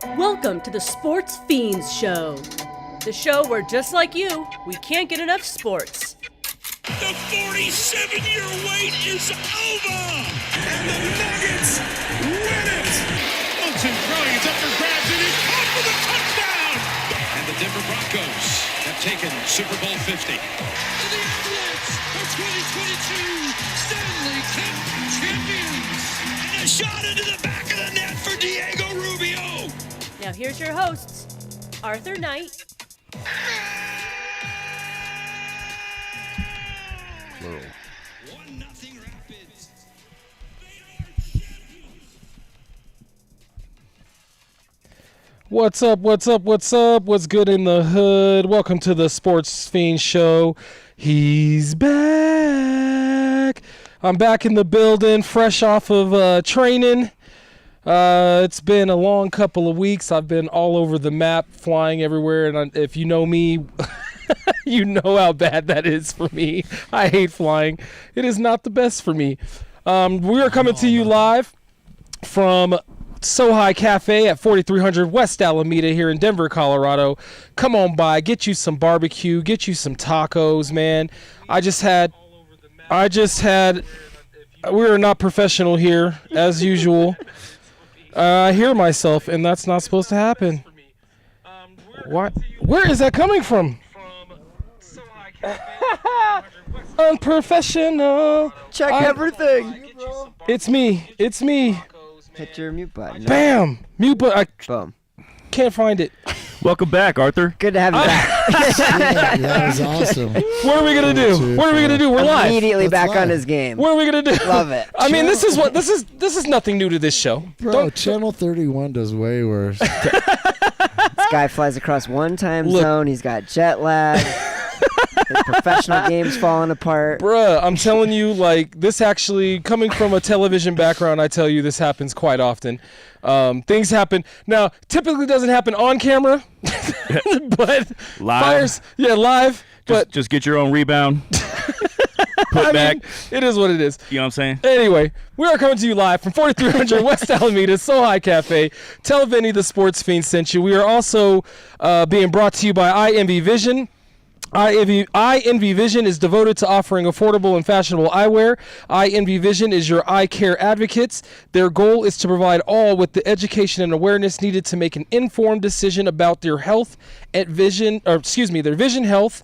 Welcome to the Sportz Phenz Show. The show where, just like you, we can't get enough sports. The 47-year wait is over! And the Nuggets win it! Wilson throwing, it's up for grabs, and he's caught for the touchdown! And the Denver Broncos have taken Super Bowl 50. And the Avalanche are 2022 Stanley Cup champions! And a shot into the back of the net for Diego Rubio! Now here's your hosts, Arthur Knight. Plural. 1-0 Rapids. What's up? What's good in the hood? Welcome to the Sportz Phenz Show. He's back. I'm back in the building, fresh off of training. It's been a long couple of weeks. I've been all over the map, flying everywhere, and if you know me, you know how bad that is for me. I hate flying. It is not the best for me. We are coming to you live from Sohai Cafe at 4300 West Alameda here in Denver, Colorado. Come on by, get you some barbecue, get you some tacos, man. We are not professional here, as usual. I hear myself, and that's not supposed to happen. What? Where is that coming from? Unprofessional. Check everything. It's me. Hit your mute button. Bam. Mute button. Boom. Can't find it. Welcome back, Arthur. Good to have you back. Yeah, that was awesome. What are we gonna do? We're live. Immediately That's back live. on his game. What are we gonna do? Love it. I mean, this is nothing new to this show. Bro, Channel 31 does way worse. This guy flies across one time zone. He's got jet lag. His professional game's falling apart. Bruh, I'm telling you, like, this actually, coming from a television background, I tell you, this happens quite often. Things happen. Now, typically doesn't happen on camera, but Live. Live. But Just get your own rebound. Put back. It is what it is. You know what I'm saying? Anyway, we are coming to you live from 4300 West Alameda, Sohai Cafe. Tell Vinny the Sportz Phenz sent you. We are also being brought to you by IMV Vision. INV Vision is devoted to offering affordable and fashionable eyewear. INV Vision is your eye care advocates. Their goal is to provide all with the education and awareness needed to make an informed decision about their health at their vision health.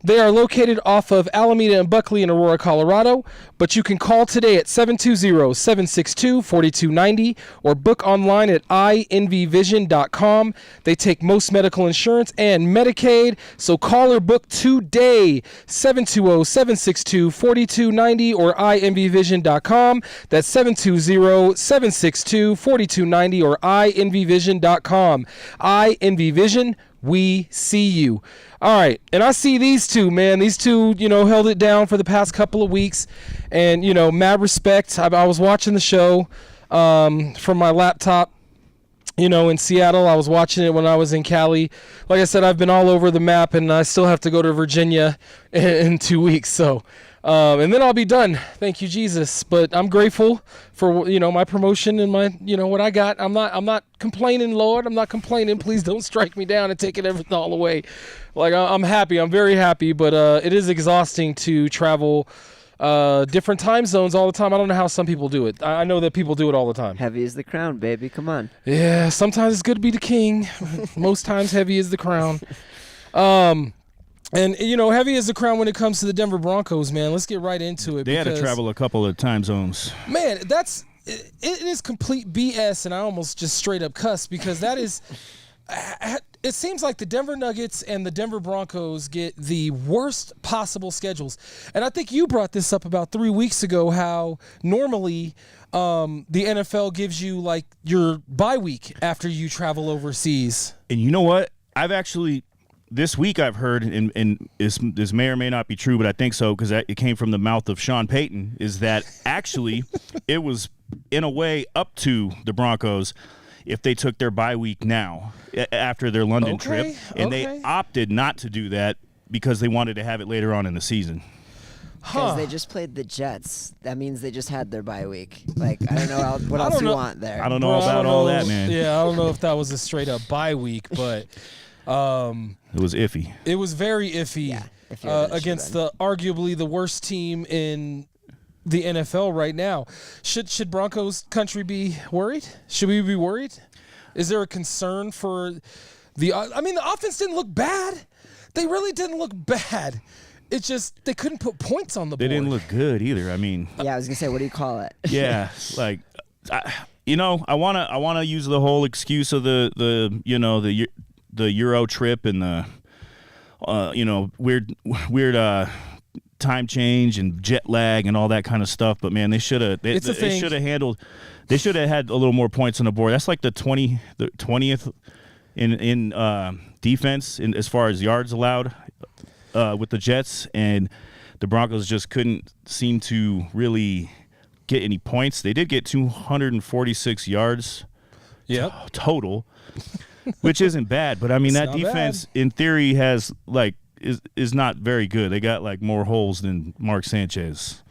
They are located off of Alameda and Buckley in Aurora, Colorado, but you can call today at 720-762-4290 or book online at invvision.com. They take most medical insurance and Medicaid, so call or book today, 720-762-4290 or invvision.com. That's 720-762-4290 or invvision.com. INVVision, we see you. All right, and I see these two, man. These two, held it down for the past couple of weeks, and, mad respect. I was watching the show from my laptop, in Seattle. I was watching it when I was in Cali. Like I said, I've been all over the map, and I still have to go to Virginia in 2 weeks, so... and then I'll be done. Thank you, Jesus. But I'm grateful for, my promotion and my, what I got. I'm not complaining, Lord. I'm not complaining. Please don't strike me down and take everything all away. Like, I'm happy. I'm very happy. But it is exhausting to travel different time zones all the time. I don't know how some people do it. I know that people do it all the time. Heavy is the crown, baby. Come on. Yeah, sometimes it's good to be the king. Most times heavy is the crown. And, heavy is the crown when it comes to the Denver Broncos, man. Let's get right into it. They had to travel a couple of time zones. Man, it is complete BS, and I almost just straight up cussed because that is it seems like the Denver Nuggets and the Denver Broncos get the worst possible schedules. And I think you brought this up about 3 weeks ago, how normally the NFL gives you, like, your bye week after you travel overseas. And you know what? I've actually... This week I've heard, and this may or may not be true, but I think so because it came from the mouth of Sean Payton, is that actually it was, in a way, up to the Broncos if they took their bye week now after their London trip. And they opted not to do that because they wanted to have it later on in the season. Because they just played the Jets. That means they just had their bye week. Like, I don't know what else you want there. I don't know about all that, man. Yeah, I don't know if that was a straight up bye week, but it was iffy. It was very iffy against arguably the worst team in the NFL right now. Should Broncos Country be worried? Should we be worried? Is there a concern for the offense didn't look bad. They really didn't look bad. It's just they couldn't put points on the board. They didn't look good either. I mean, yeah, I was gonna say, what do you call it? Yeah, like, I wanna use the whole excuse of the Euro trip and the weird time change and jet lag and all that kind of stuff. But man, they should have handled. They should have had a little more points on the board. That's like the 20th in defense as far as yards allowed with the Jets, and the Broncos just couldn't seem to really get any points. They did get 246 yards total, which isn't bad. But I mean, that defense in theory has is not very good. They got like more holes than Mark Sanchez.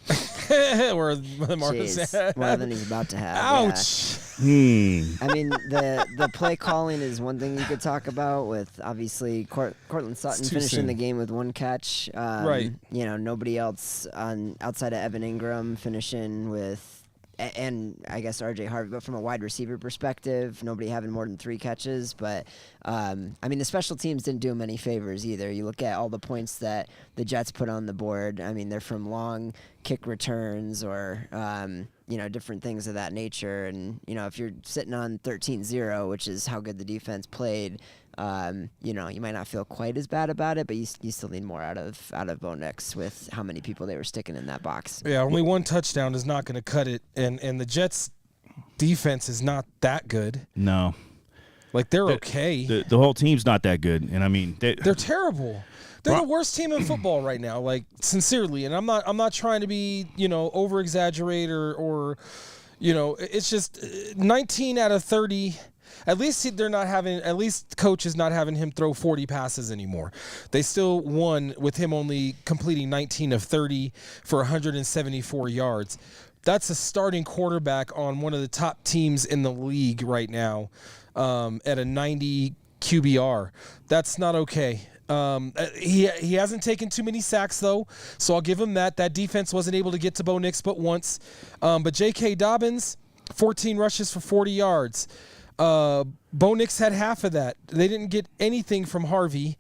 Or Marcus. More than he's about to have. Ouch. Yeah. I mean, the play calling is one thing you could talk about with obviously Cortland Sutton finishing the game with one catch. Right. Nobody else outside of Evan Ingram finishing with. And I guess R.J. Harvey, but from a wide receiver perspective, nobody having more than 3 catches. But, the special teams didn't do them any favors either. You look at all the points that the Jets put on the board. I mean, they're from long kick returns or, different things of that nature. And, if you're sitting on 13-0, which is how good the defense played, you might not feel quite as bad about it, but you still need more out of Bo Nix with how many people they were sticking in that box. Yeah, only one touchdown is not going to cut it, and the Jets' defense is not that good. No, they're okay. The whole team's not that good, and I mean they're terrible. They're the worst team in football right now. Sincerely, and I'm not trying to be over exaggerate or it's just 19 out of 30. At least coach is not having him throw 40 passes anymore. They still won with him only completing 19 of 30 for 174 yards. That's a starting quarterback on one of the top teams in the league right now at a 90 QBR. That's not okay. He hasn't taken too many sacks, though, so I'll give him that. That defense wasn't able to get to Bo Nix but once. But J.K. Dobbins, 14 rushes for 40 yards. Bo Nix had half of that. They didn't get anything from Harvey.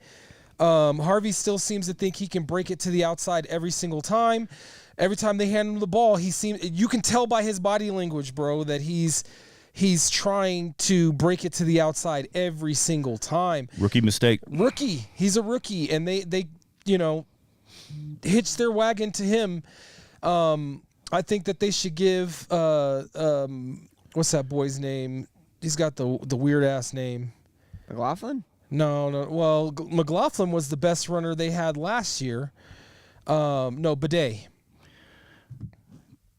Harvey still seems to think he can break it to the outside every single time. Every time they hand him the ball, you can tell by his body language, bro, that he's trying to break it to the outside every single time. Rookie mistake. He's a rookie, and they hitched their wagon to him. I think that they should give what's that boy's name? He's got the weird ass name. McLaughlin? No. Well, McLaughlin was the best runner they had last year. No, Bidet.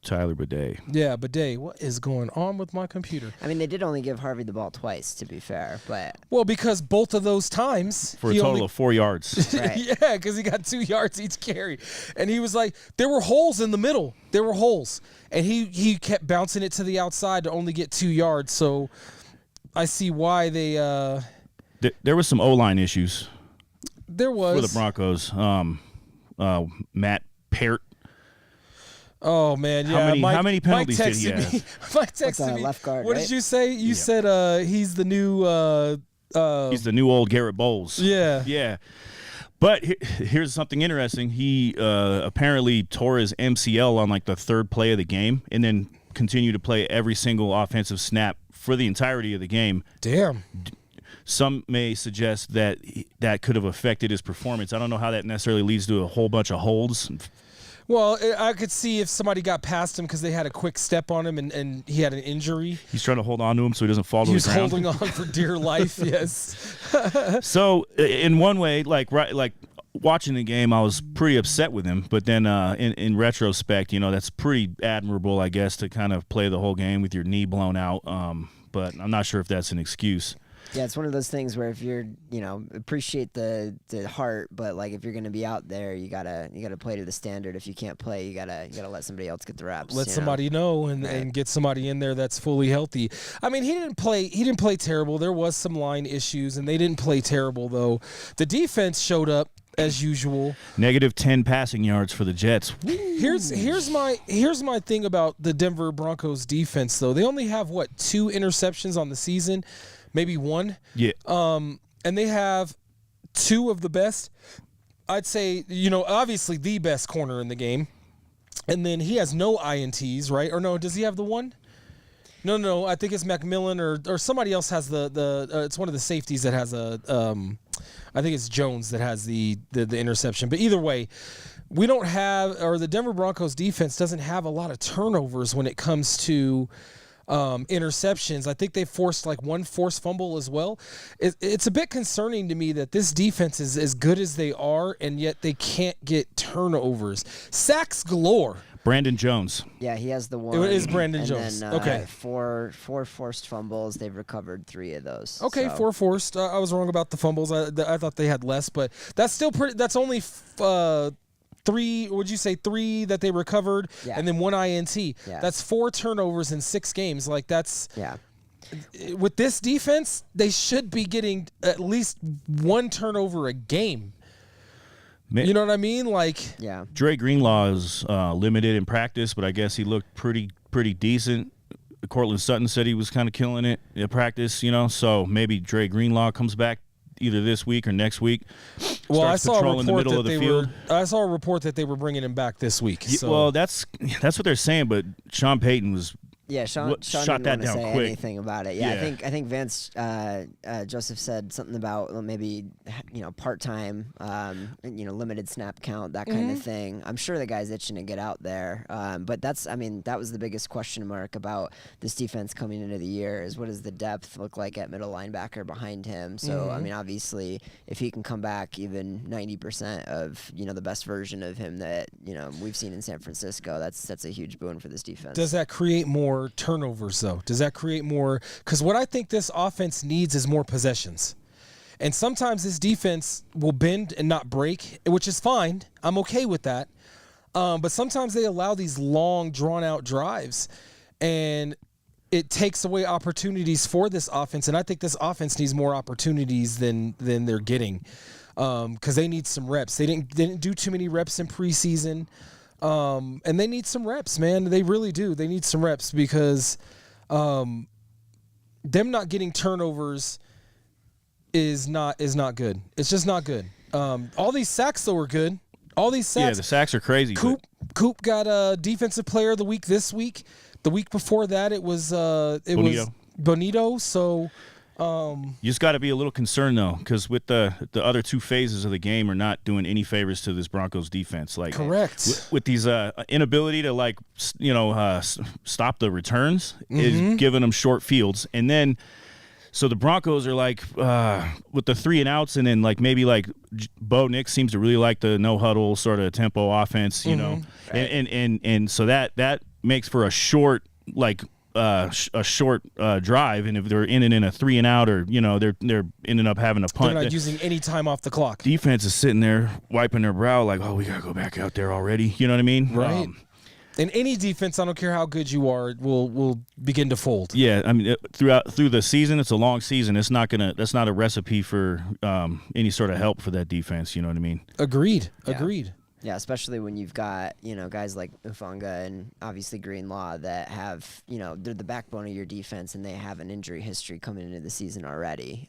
Tyler Bidet. Yeah, Bidet. What is going on with my computer? I mean, they did only give Harvey the ball twice, to be fair, but because both of those times for a total of 4 yards. Right. Yeah, because he got 2 yards each carry, and he was like, there were holes in the middle. There were holes, and he kept bouncing it to the outside to only get 2 yards. So I see why they. There was some O-line issues. There was for the Broncos. Matt Peart. Oh man, yeah. How many penalties did he have? Mike texted me. Left guard, what right? did you say? You said he's the new. He's the new old Garrett Bowles. Yeah. Yeah. But here's something interesting. He apparently tore his MCL on the third play of the game, and then continued to play every single offensive snap for the entirety of the game. Damn. Some may suggest that that could have affected his performance. I don't know how that necessarily leads to a whole bunch of holds. Well, I could see if somebody got past him because they had a quick step on him and he had an injury. He's trying to hold on to him so he doesn't fall to the ground. He was holding on for dear life, yes. So, in one way, watching the game, I was pretty upset with him. But then in retrospect, that's pretty admirable, I guess, to kind of play the whole game with your knee blown out. But I'm not sure if that's an excuse. Yeah, it's one of those things where if you're, appreciate the heart, but like if you're going to be out there, you gotta play to the standard. If you can't play, you gotta let somebody else get the reps. Let somebody know and get somebody in there that's fully healthy. I mean, he didn't play terrible. There was some line issues, and they didn't play terrible though. The defense showed up as usual. -10 passing yards for the Jets. Here's my thing about the Denver Broncos defense though. They only have 2 interceptions on the season, maybe 1. Yeah. And they have 2 of the best. I'd say, obviously the best corner in the game. And then he has no INTs, right? Or no, does he have the one? No. I think it's McMillan or somebody else has the it's one of the safeties that has I think it's Jones that has the interception. But either way, we don't have, or the Denver Broncos defense doesn't have a lot of turnovers when it comes to interceptions. I think they forced 1 forced fumble as well. It's a bit concerning to me that this defense is as good as they are, and yet they can't get turnovers. Sacks galore. Brandon Jones. Yeah, he has the one. It is Brandon and Jones. Then, okay. 4 forced fumbles. They've recovered 3 of those. Okay, so. 4 forced. I was wrong about the fumbles. I thought they had less, but that's still pretty. That's only 3. Would you say 3 that they recovered, and then 1 INT? Yeah. That's 4 turnovers in 6 games. That's yeah. With this defense, they should be getting at least 1 turnover a game. You know what I mean? Yeah. Dre Greenlaw is limited in practice, but I guess he looked pretty decent. Cortland Sutton said he was kind of killing it in practice, so maybe Dre Greenlaw comes back either this week or next week. Well, I saw a report that I saw a report that they were bringing him back this week. So. Well, that's what they're saying, but Sean Payton was. Yeah, Sean shot didn't that want to down say quick. anything about it. Yeah, I think Vance Joseph said something about maybe part-time, limited snap count, that kind of thing. I'm sure the guy's itching to get out there. But that was the biggest question mark about this defense coming into the year is what does the depth look like at middle linebacker behind him? So obviously if he can come back even 90% of the best version of him that we've seen in San Francisco, that's a huge boon for this defense. Does that create more turnovers though? Does that create more? Because what I think this offense needs is more possessions, and sometimes this defense will bend and not break, which is fine. I'm okay with that, but sometimes they allow these long drawn out drives, and it takes away opportunities for this offense. And I think this offense needs more opportunities than they're getting, because they need some reps. They didn't do too many reps in preseason. And they need some reps, man. They really do. They need some reps because them not getting turnovers is not good. It's just not good. All these sacks though are good. All these sacks. Yeah, the sacks are crazy. Coop got a defensive player of the week this week. The week before that it was Bonito. So you just got to be a little concerned though, because with the other 2 phases of the game are not doing any favors to this Broncos defense. Correct. With these inability to stop the returns is giving them short fields, and then so the Broncos are with the 3 and outs, and then maybe Bo Nix seems to really like the no huddle sort of tempo offense, and so that makes for a short drive, and if they're in a 3 and out, or they're ending up having a punt. They're not using any time off the clock. Defense is sitting there wiping their brow oh, we gotta go back out there already. You know what I mean? Right. And any defense, I don't care how good you are, will begin to fold. Yeah, I mean through the season, it's a long season. That's not a recipe for any sort of help for that defense. You know what I mean? Agreed. Yeah. Agreed. Yeah, especially when you've got, guys like Ufanga and obviously Greenlaw that have, they're the backbone of your defense, and they have an injury history coming into the season already.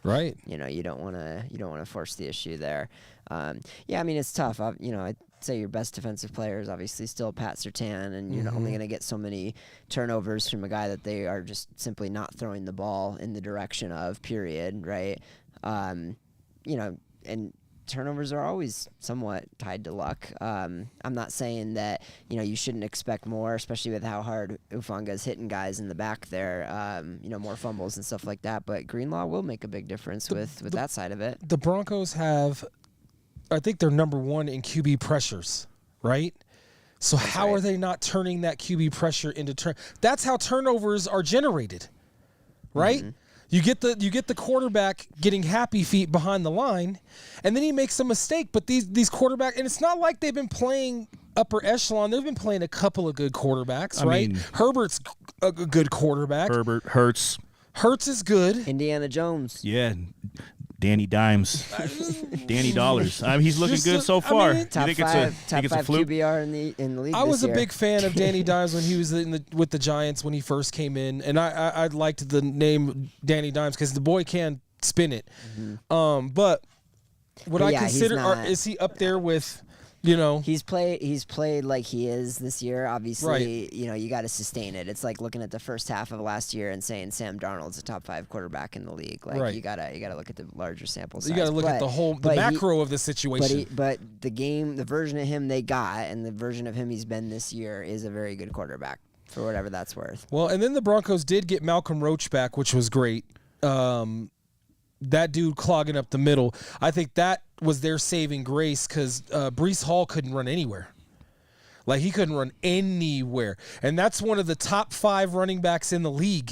Right. You don't want to force the issue there. It's tough. I'd say your best defensive player is obviously still Pat Surtain, and you're only going to get so many turnovers from a guy that they are just simply not throwing the ball in the direction of, period, right? And turnovers are always somewhat tied to luck. I'm not saying that you shouldn't expect more, especially with how hard Ufanga's hitting guys in the back there. More fumbles and stuff like that. But Greenlaw will make a big difference with that side of it. The Broncos have, I think they're number 1 in QB pressures, right? So how are they not turning that QB pressure into turn? That's how turnovers are generated, right? You get the quarterback getting happy feet behind the line, and then he makes a mistake. But these quarterbacks, and it's not like they've been playing upper echelon. They've been playing a couple of good quarterbacks, right? Herbert's a good quarterback. Hurts is good. Indiana Jones. Yeah. Danny Dimes. Danny Dollars. I mean, he's looking good so far. Top you think five it's a fluke? QBR in the league. I was this a year. big fan of Danny Dimes when he was with the Giants when he first came in, and I liked the name Danny Dimes because the boy can spin it. But I consider is he up there with, He's played like he is this year. Obviously, Right. You got to sustain it. It's like looking at the first half of last year and saying Sam Darnold's a top 5 quarterback in the league. Like Right. you gotta look at the larger sample size. you got to look at the macro of the situation. But the version of him they got and the version of him he's been this year is a very good quarterback for whatever that's worth. Well, and then the Broncos did get Malcolm Roach back, which was great. That dude clogging up the middle. I think that was their saving grace because Breece Hall couldn't run anywhere. Like, he couldn't run anywhere. And that's one of the top 5 running backs in the league.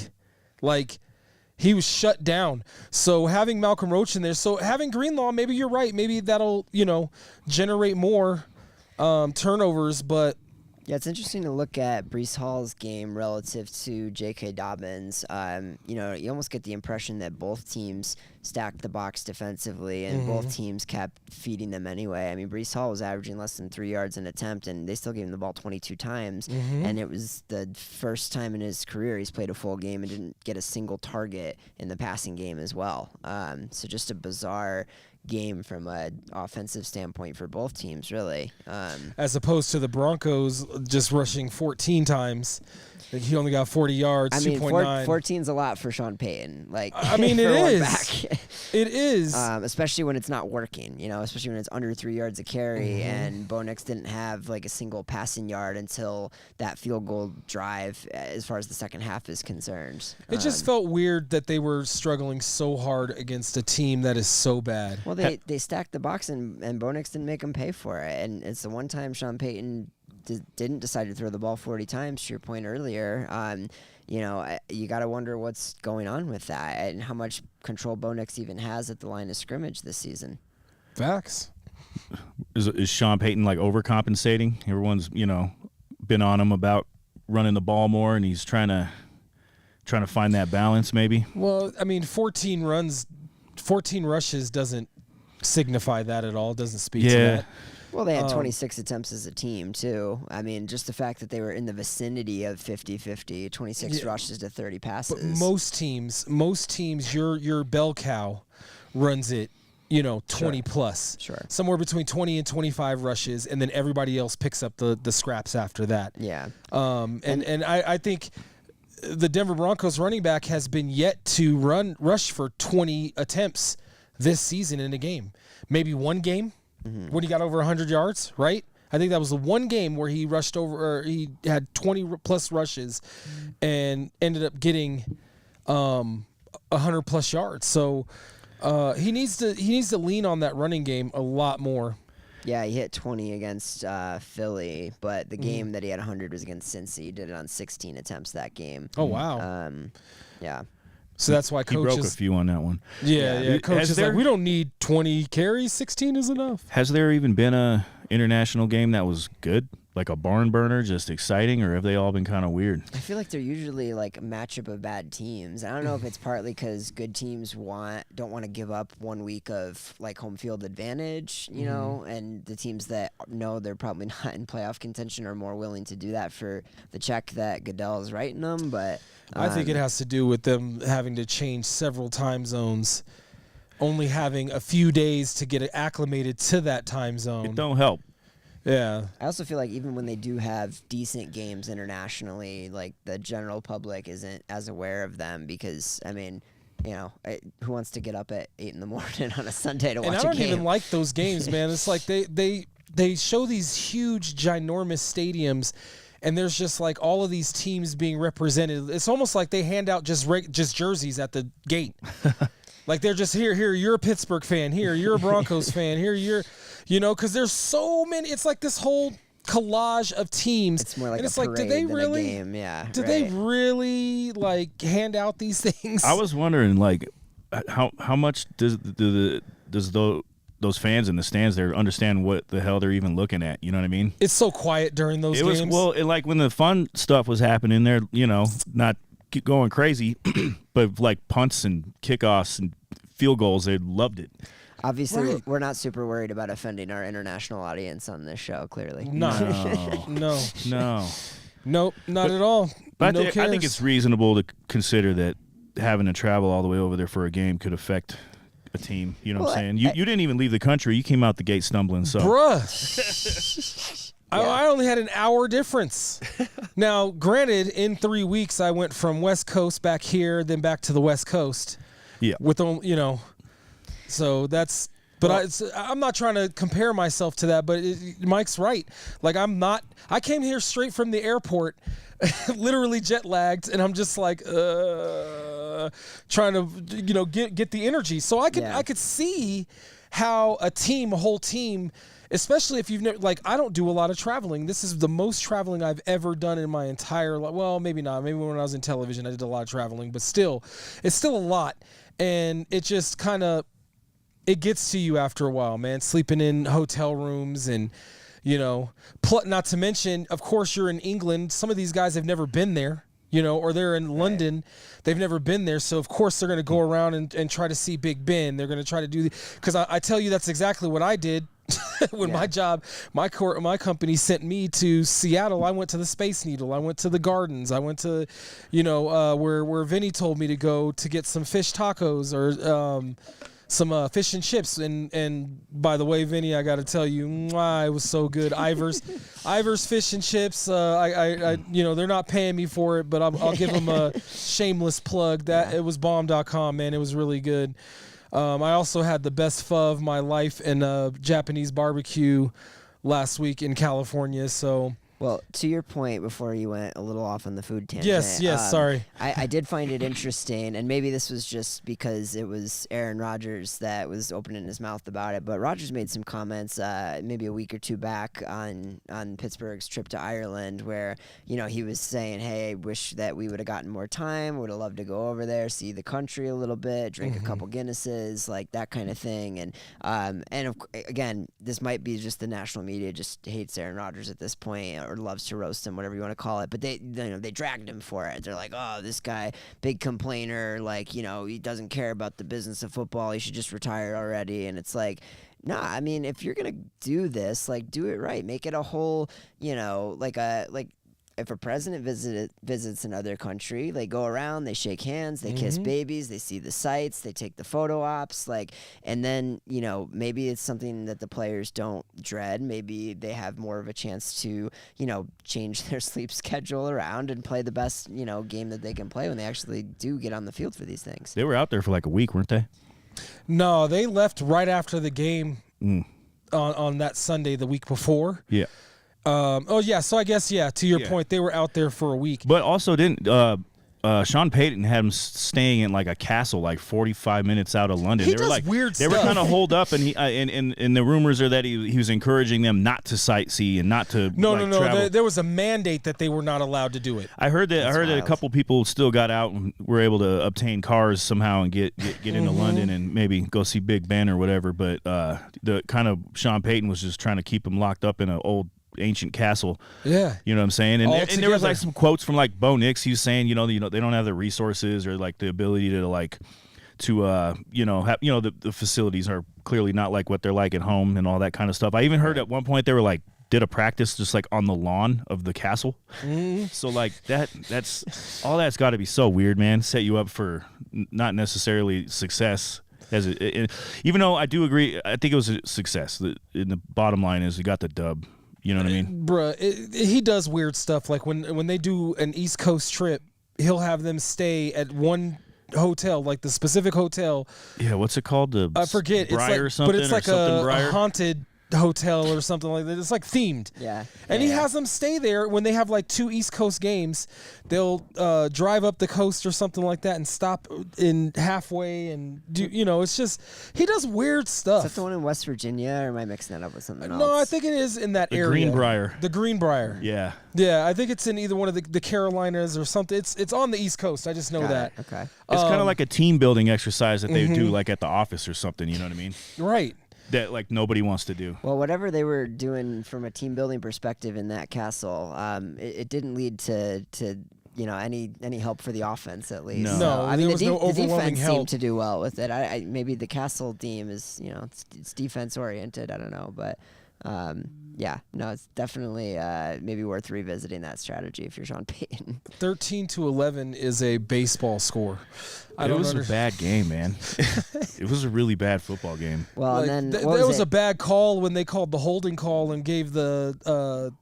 Like, he was shut down. So having Malcolm Roach in there, so having Greenlaw, maybe you're right. Maybe that'll, generate more turnovers, but Yeah, it's interesting to look at Breece Hall's game relative to J.K. Dobbins. You almost get the impression that both teams stacked the box defensively, and both teams kept feeding them anyway. I mean, Breece Hall was averaging less than 3 yards an attempt, and they still gave him the ball 22 times. And it was the first time in his career he's played a full game and didn't get a single target in the passing game as well. So just a bizarre game from an offensive standpoint for both teams, really. as opposed to the Broncos just rushing 14 times. He only got 40 yards, I mean, 2.9. 14's a lot for Sean Payton. Like, I mean, it for one is. back. It is. Especially when it's not working, especially when it's under 3 yards a carry, and Bo Nix didn't have like a single passing yard until that field goal drive as far as the second half is concerned. It just felt weird that they were struggling so hard against a team that is so bad. Well, they stacked the box, and Bo Nix didn't make them pay for it. And it's the one time Sean Payton didn't decide to throw the ball 40 times, to your point earlier. You got to wonder what's going on with that and how much control Bo Nix even has at the line of scrimmage this season. Facts. Is Sean Payton like overcompensating? Everyone's been on him about running the ball more, and he's trying to find that balance maybe. Well, I mean, 14 rushes doesn't signify that at all. It doesn't speak to that. Well, they had 26 attempts as a team, too. I mean, just the fact that they were in the vicinity of 50-50, 26 rushes to 30 passes. But most teams, your bell cow runs it, 20 plus. Sure. Somewhere between 20 and 25 rushes, and then everybody else picks up the scraps after that. Yeah. And I think the Denver Broncos running back has been yet to rush for 20 attempts this season in a game. Maybe one game. When he got over 100 yards, right? I think that was the one game where he rushed over, or he had 20 plus rushes and ended up getting 100 plus yards. So he needs to lean on that running game a lot more. Yeah, he hit 20 against Philly, but the game that he had 100 was against Cincy. He did it on 16 attempts that game. Oh, wow. Yeah. So that's why He broke a coaches. few on that one. Yeah. Coach Has is like, we don't need 20 carries. 16 is enough. Has there even been a international game that was good, like a barn burner, just exciting, or have they all been kind of weird? I feel like they're usually like a matchup of bad teams. I don't know if it's partly because good teams don't want to give up 1 week of like home field advantage, and the teams that know they're probably not in playoff contention are more willing to do that for the check that Goodell's writing them. But I think it has to do with them having to change several time zones, only having a few days to get acclimated to that time zone. It don't help. Yeah. I also feel like even when they do have decent games internationally, like the general public isn't as aware of them because, I mean, who wants to get up at 8 a.m. on a Sunday to watch a game? And I don't even like those games, man. It's like they show these huge, ginormous stadiums, and there's just like all of these teams being represented. It's almost like they hand out just jerseys at the gate. Like they're just here, you're a Pittsburgh fan. Here, you're a Broncos fan. Here, because there's so many. It's like this whole collage of teams. It's more like and a it's like, parade did they than really? a game. Yeah. Did they really like hand out these things? I was wondering, like, how much does those fans in the stands there understand what the hell they're even looking at? You know what I mean? It's so quiet during those games. Like when the fun stuff was happening, they're not going crazy, but like punts and kickoffs and field goals, they loved it. Obviously, Right. we're not super worried about offending our international audience on this show, clearly. No. Nope, not at all. But No I think cares. it's reasonable to consider that having to travel all the way over there for a game could affect a team. You know what I'm saying? You didn't even leave the country. You came out the gate stumbling. So, Bruh. I only had an hour difference. Now, granted, in 3 weeks, I went from West Coast back here, then back to the West Coast. yeah. With so that's. But I'm not trying to compare myself to that. But Mike's right. Like I came here straight from the airport, literally jet lagged, and I'm just like trying to get the energy. So I could see how a whole team. Especially if you've never, like, I don't do a lot of traveling. This is the most traveling I've ever done in my entire life. Well, maybe not. Maybe when I was in television, I did a lot of traveling, but still, it's still a lot. And it just kind of, it gets to you after a while, man. Sleeping in hotel rooms and, not to mention, of course, you're in England. Some of these guys have never been there, or they're in London. They've never been there. So, of course, they're going to go around and try to see Big Ben. They're going to try to do, because I tell you, that's exactly what I did. When my company sent me to Seattle, I went to the Space Needle. I went to the Gardens. I went to, where Vinny told me to go to get some fish tacos or some fish and chips. And by the way, Vinny, I got to tell you, it was so good. Ivar's fish and chips. They're not paying me for it, but I'll give them a shameless plug. That it was bomb.com, man. It was really good. I also had the best pho of my life in a Japanese barbecue last week in California. So, well, to your point before you went a little off on the food tangent. Yes, sorry. I did find it interesting, and maybe this was just because it was Aaron Rodgers that was opening his mouth about it, but Rodgers made some comments maybe a week or two back on Pittsburgh's trip to Ireland where, he was saying, hey, I wish that we would have gotten more time, would have loved to go over there, see the country a little bit, drink a couple Guinnesses, like that kind of thing. And again, this might be just the national media just hates Aaron Rodgers at this point, or loves to roast him, whatever you want to call it. But they dragged him for it. They're like, oh, this guy, big complainer, like, he doesn't care about the business of football. He should just retire already. And it's like, nah, I mean, if you're going to do this, like, do it right. Make it a whole, if a president visits another country, they go around, they shake hands, they kiss babies, they see the sights, they take the photo ops, and then, maybe it's something that the players don't dread. Maybe they have more of a chance to, change their sleep schedule around and play the best, game that they can play when they actually do get on the field for these things. They were out there for like a week, weren't they? No, they left right after the game on that Sunday the week before. Yeah. So I guess, to your point, they were out there for a week. But also didn't Sean Payton had him staying in like a castle like 45 minutes out of London. He They were does like weird They were stuff. kind of holed up, and and the rumors are that he was encouraging them not to sightsee and not to No. travel. There was a mandate that they were not allowed to do it. I heard that a couple people still got out and were able to obtain cars somehow and get into London and maybe go see Big Ben or whatever. But the kind of Sean Payton was just trying to keep him locked up in an old ancient castle. Yeah. You know what I'm saying? And there was together. like some quotes from like Bo Nix. He was saying, they don't have the resources or like the ability to the facilities are clearly not like what they're like at home and all that kind of stuff. I even heard at one point they were like did a practice just like on the lawn of the castle. So like that's all that's got to be so weird, man. Set you up for not necessarily success. Even though I do agree, I think it was a success. The bottom line is we got the dub. You know what I mean? Bruh, he does weird stuff. Like when they do an East Coast trip, he'll have them stay at one hotel, like the specific hotel. Yeah, what's it called? I forget. Briar it's like, something, but it's like a a haunted hotel or something like that. It's like themed. Yeah. And he has them stay there when they have like 2 East Coast games. They'll drive up the coast or something like that and stop in halfway and do, it's just, he does weird stuff. Is that the one in West Virginia, or am I mixing that up with something else? No, I think it is in that area. Greenbrier. The Greenbrier. Yeah. Yeah, I think it's in either one of the Carolinas or something. It's on the East Coast. I just know that. Okay. It's kind of like a team building exercise that they do like at the office or something, you know what I mean? Right. That like nobody wants to do. Well, whatever they were doing from a team building perspective in that castle, it didn't lead to any help for the offense, at least. No. So, No, I there mean, was the no overwhelming defense help. seemed to do well with it. I maybe the castle team is it's defense oriented. I don't know, but it's definitely maybe worth revisiting that strategy if you're Sean Payton. 13-11 is a baseball score. It was a bad game, man. It was a really bad football game. Well, Like, and then there was a bad call when they called the holding call and gave the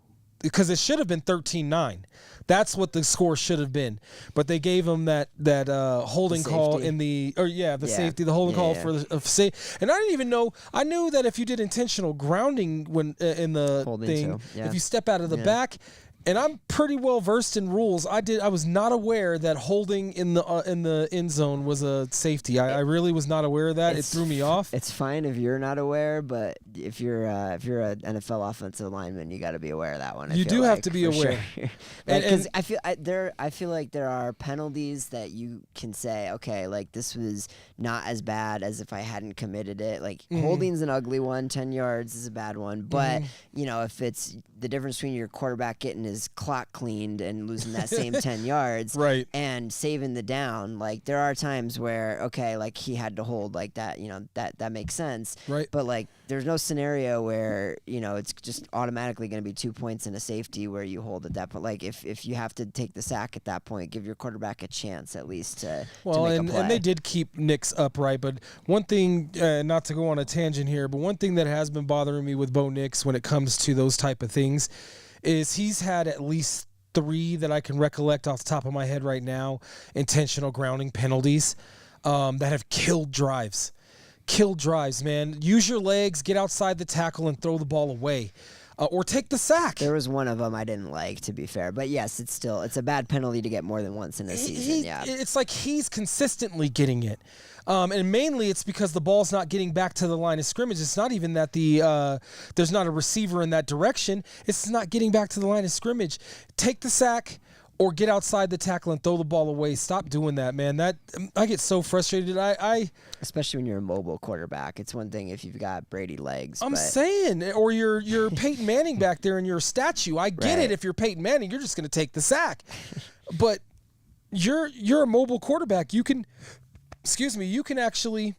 because it should have been 13-9. That's what the score should have been, but they gave him that holding call in the safety, the holding call for the safe. And I didn't even know. I knew that if you did intentional grounding when in the Holding thing, too, yeah. if you step out of the back. And I'm pretty well versed in rules. I was not aware that holding in the end zone was a safety. I really was not aware of that. It threw me off. It's fine if you're not aware, but if you're an NFL offensive lineman, you got to be aware of that one. You do have to be aware. Because I feel like there are penalties that you can say, okay, like this was not as bad as if I hadn't committed it. Like holding's an ugly one, 10 yards is a bad one, but if it's the difference between your quarterback getting his clock cleaned and losing that same 10 yards Right. and saving the down, like there are times where, okay, like he had to hold like that, that makes sense. Right. But like there's no scenario where, it's just automatically going to be 2 points and a safety where you hold at that point. Like if you have to take the sack at that point, give your quarterback a chance at least to make a play. And they did keep Nick's upright, but one thing, not to go on a tangent here, but one thing that has been bothering me with Bo Nix when it comes to those type of things is he's had at least 3 that I can recollect off the top of my head right now, intentional grounding penalties that have killed drives. Killed drives, man. Use your legs, get outside the tackle, and throw the ball away. Or take the sack. There was one of them I didn't like, to be fair. But yes, it's a bad penalty to get more than once in a season. It's like he's consistently getting it. And mainly it's because the ball's not getting back to the line of scrimmage. It's not even that there's not a receiver in that direction. It's not getting back to the line of scrimmage. Take the sack or get outside the tackle and throw the ball away. Stop doing that, man. I get so frustrated. Especially when you're a mobile quarterback. It's one thing if you've got Brady legs. I'm saying, or you're Peyton Manning back there and you're a statue. I get it. If you're Peyton Manning, you're just going to take the sack. But you're a mobile quarterback. You can actually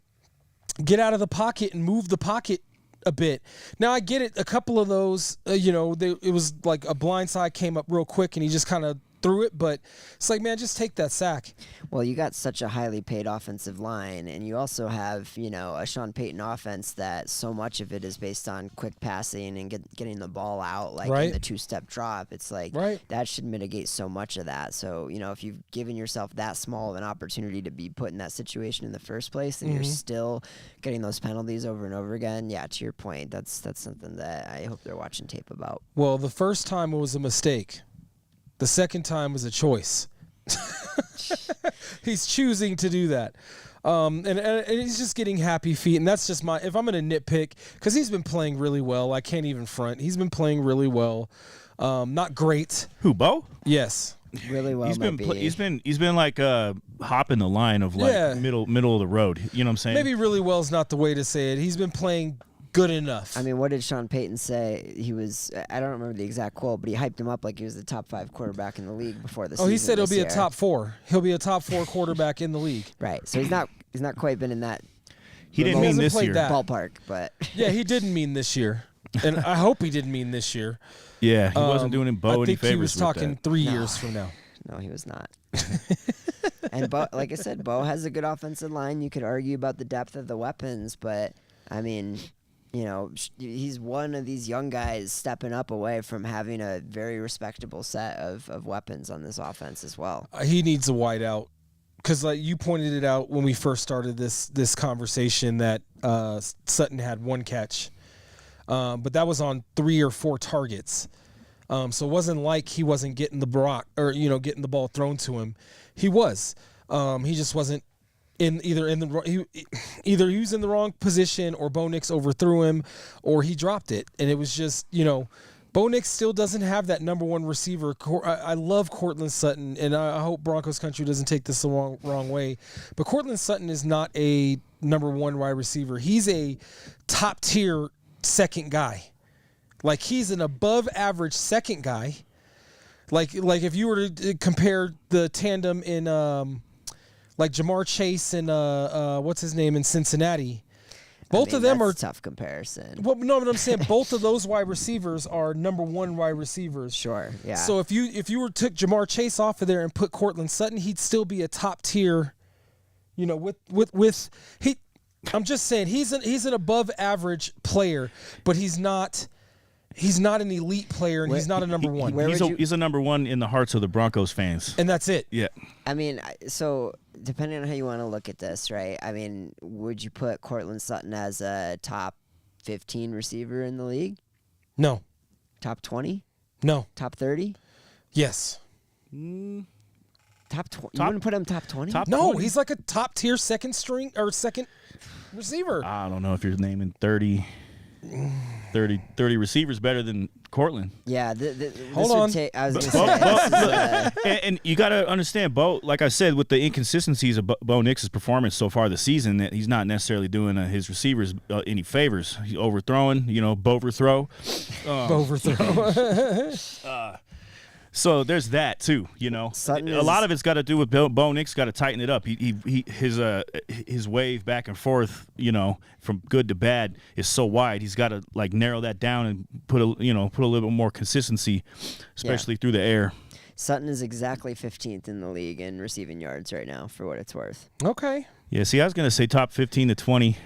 get out of the pocket and move the pocket a bit. Now I get it. A couple of those, it was like a blind side came up real quick and he just kind of threw it, but it's like, man, just take that sack. Well, you got such a highly paid offensive line, and you also have, a Sean Payton offense that so much of it is based on quick passing and getting the ball out, like in the 2-step drop. It's like that should mitigate so much of that. So, if you've given yourself that small of an opportunity to be put in that situation in the first place, and you're still getting those penalties over and over again, to your point, that's something that I hope they're watching tape about. Well, the first time it was a mistake. The second time was a choice. He's choosing to do that. And he's just getting happy feet. And that's just if I'm going to nitpick, because he's been playing really well. I can't even front. He's been playing really well. Not great. Who, Bo? Yes. Really well. He's been like hopping the line of like middle of the road. You know what I'm saying? Maybe really well is not the way to say it. He's been playing good enough. I mean, what did Sean Payton say? I don't remember the exact quote, but he hyped him up like he was the top 5 quarterback in the league before the season. Oh, he said he'll be year. a top 4. He'll be a top 4 quarterback in the league. Right. So he's not quite been in that. He didn't mean this year. Ballpark, but yeah, he didn't mean this year, and I hope he didn't mean this year. Yeah, he wasn't doing Bo any favors. I think he was with talking that. 3 years from now. No, he was not. And Bo, like I said, Bo has a good offensive line. You could argue about the depth of the weapons, but I mean, he's one of these young guys stepping up away from having a very respectable set of weapons on this offense as well. He needs a wideout, because like you pointed it out when we first started this conversation that Sutton had 1 catch. but that was on 3 or 4 targets. So it wasn't like he wasn't getting the getting the ball thrown to him. He was. He just wasn't either he was in the wrong position, or Bo Nix overthrew him, or he dropped it, and it was just Bo Nix still doesn't have that number one receiver. I love Courtland Sutton, and I hope Broncos Country doesn't take this the wrong way. But Courtland Sutton is not a number one wide receiver. He's a top tier second guy. Like, he's an above average second guy. Like if you were to compare the tandem in like Jamar Chase and what's his name in Cincinnati. Both of them are a tough comparison. Well, no, but I'm saying both of those wide receivers are number one wide receivers. Sure, yeah. So if you took Jamar Chase off of there and put Courtland Sutton, he'd still be a top tier. I'm just saying he's an above average player, but he's not an elite player, and he's not a number one. He's a number one in the hearts of the Broncos fans. And that's it. Yeah. I mean, so depending on how you want to look at this, right? I mean, would you put Courtland Sutton as a top 15 receiver in the league? No. Top 20? No. Top 30? Yes. Top 20? You wouldn't put him top 20? No, he's like a top tier second string or second receiver. I don't know if you're naming 30 receivers better than Courtland. Yeah. Hold on. I was going to say. And you got to understand, Bo, like I said, with the inconsistencies of Bo Nix's performance so far this season, that he's not necessarily doing his receivers any favors. He's overthrowing, Boverthrow. Boverthrow. So there's that too, A lot of it's got to do with Bo Nix got to tighten it up. His wave back and forth, from good to bad is so wide. He's got to narrow that down and put a little bit more consistency, especially through the air. Sutton is exactly 15th in the league in receiving yards right now, for what it's worth. Okay. Yeah, see, I was going to say top 15 to 20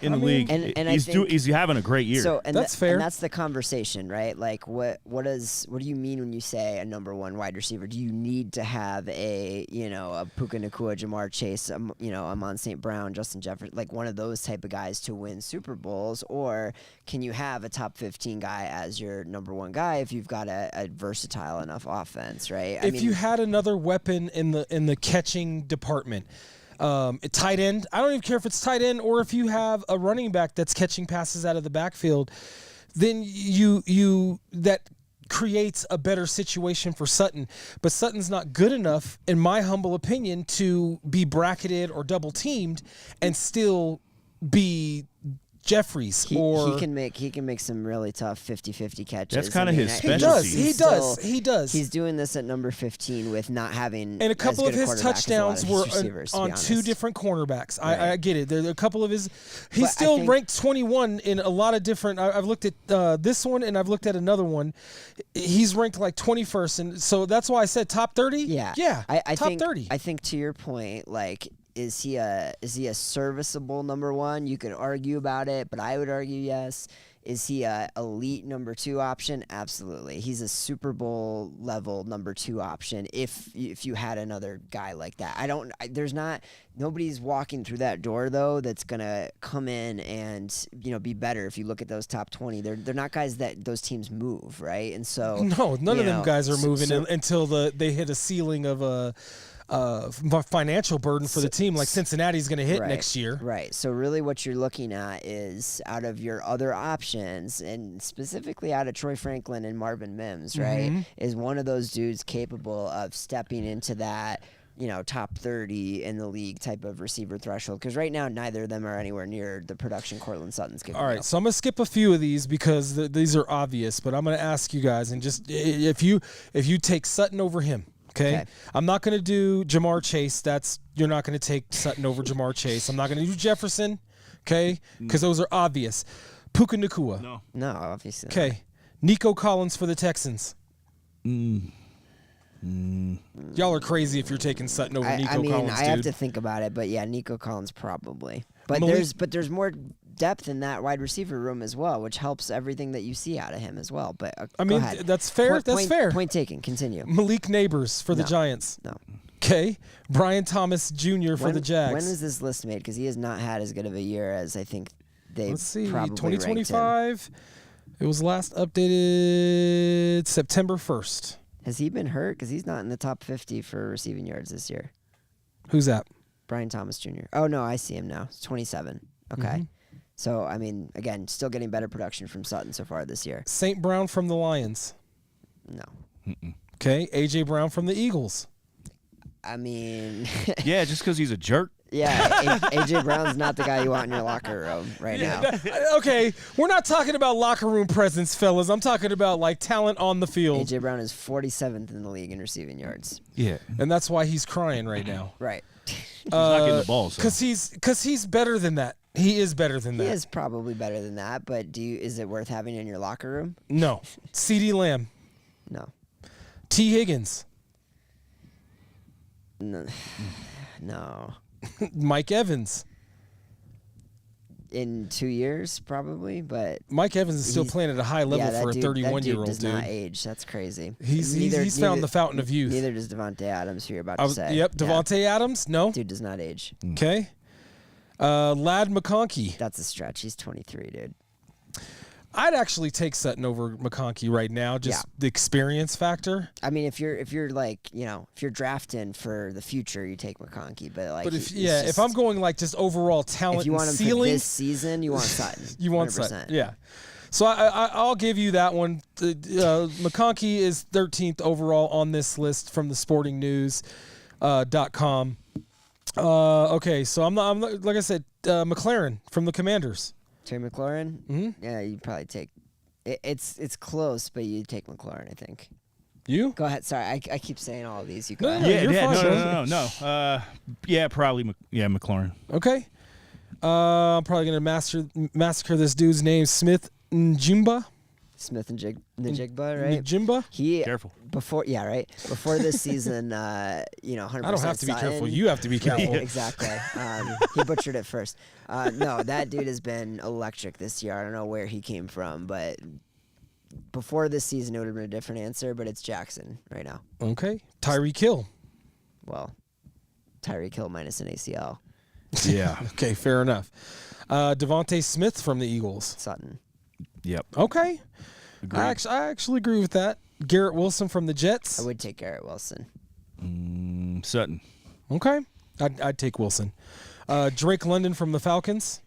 in the league. And he's having a great year. So, that's fair. And that's the conversation, right? Like, what do you mean when you say a number one wide receiver? Do you need to have a Puka Nacua, Jamar Chase, Amon St. Brown, Justin Jefferson, like one of those type of guys to win Super Bowls? Or can you have a top 15 guy as your number one guy if you've got a versatile enough offense, right? If you had another weapon in the catching department, tight end, I don't even care if it's tight end or if you have a running back that's catching passes out of the backfield, then that creates a better situation for Sutton. But Sutton's not good enough, in my humble opinion, to be bracketed or double teamed and still be Jeffries. He can make some really tough 50-50 catches. That's kind of his specialty. He does. He's doing this at number 15 with not having. And a couple of his touchdowns were on two different cornerbacks. Right. I get it. There are a couple of his. He's still ranked 21 in a lot of different. I've looked at this one and I've looked at another one. He's ranked like 21st, and so that's why I said top 30. Yeah. I top 30. I think to your point, like. Is he a serviceable number one? You could argue about it, but I would argue yes. Is he a elite number two option? Absolutely. He's a Super Bowl level number two option if you had another guy like that. Nobody's walking through that door though that's gonna come in and be better. If you look at those top 20, they're not guys that those teams move, right? And so no, none of them guys are moving until they hit a ceiling of a financial burden for the team like Cincinnati's going to hit next year. Right. So really what you're looking at is out of your other options, and specifically out of Troy Franklin and Marvin Mims, right, is one of those dudes capable of stepping into that, top 30 in the league type of receiver threshold? Because right now, neither of them are anywhere near the production Courtland Sutton's capable. All right, so I'm going to skip a few of these because these are obvious, but I'm going to ask you guys, and just if you take Sutton over him, Okay. I'm not going to do Jamar Chase. You're not going to take Sutton over Jamar Chase. I'm not going to do Jefferson, okay, because those are obvious. Puka Nacua. No, obviously. Okay. Nico Collins for the Texans. Y'all are crazy if you're taking Sutton over Nico Collins, I have to think about it, but yeah, Nico Collins probably. But there's more depth in that wide receiver room as well, which helps everything that you see out of him as well. But go ahead. That's fair. That's fair. Point taken. Continue. Malik Neighbors for the Giants. No. Okay. Brian Thomas Jr. for the Jags. When was this list made? Because he has not had as good of a year as I think they Let's see, probably 2025. It was last updated September 1st. Has he been hurt? Because he's not in the top 50 for receiving yards this year. Who's that? Brian Thomas Jr. Oh, no, I see him now. It's 27. Okay. Mm-hmm. So, I mean, again, still getting better production from Sutton so far this year. St. Brown from the Lions. No. Okay, A.J. Brown from the Eagles. I mean, Yeah, just because he's a jerk. yeah, A.J. Brown's not the guy you want in your locker room right now. Okay, we're not talking about locker room presence, fellas. I'm talking about, like, talent on the field. A.J. Brown is 47th in the league in receiving yards. Yeah. And that's why he's crying right now. Right. He's not getting the ball. So. Because he's better than that. He is better than that. He is probably better than that, but is it worth having in your locker room? No. C.D. Lamb. No. T. Higgins. No. Mike Evans. In 2 years, probably, but Mike Evans is still He's- playing at a high level yeah, for a that 31-year-old does dude. not age. That's crazy. He's found the fountain of youth. Neither does Devontae Adams, who you're about to say. Yep, Yeah. Devontae Adams. No. Dude does not age. Okay. Lad McConkey. That's a stretch. He's 23, dude. I'd actually take Sutton over McConkey right now, just Yeah. the experience factor. I mean, if you're like, if you're drafting for the future, you take McConkey. But like, But he's if just- I'm going like just overall talent if you want and him for ceiling, this season, you want Sutton. you want 100%. Sutton. Yeah. So I'll give you that one. McConkey is 13th overall on this list from the sportingnews.com. Okay, so I'm not like I said, McLaren from the Commanders. Terry McLaurin. Mhm. Yeah, you probably take. It's close, but you take McLaurin, I think. You? Go ahead. Sorry, I keep saying all of these. You go No, ahead. no, Yeah, you're yeah, fine, no. Yeah, probably. McLaurin. Okay. I'm probably gonna massacre this dude's name, Smith Njimba. Smith and Njigba, right? Njimba. He Careful. before Before this season, 100%. I don't have to be careful. Sutton. You have to be careful. Exactly. He butchered it first. No, that dude has been electric this year. I don't know where he came from, but before this season, it would have been a different answer. But it's Jackson right now. Okay. Tyreek Hill. Well, Tyreek Hill minus an ACL. Yeah. Okay, fair enough. Devontae Smith from the Eagles. Sutton. Yep. Okay. Agreed. I actually agree with that. Garrett Wilson from the Jets. I would take Garrett Wilson. Sutton. Okay. I'd take Wilson. Drake London from the Falcons.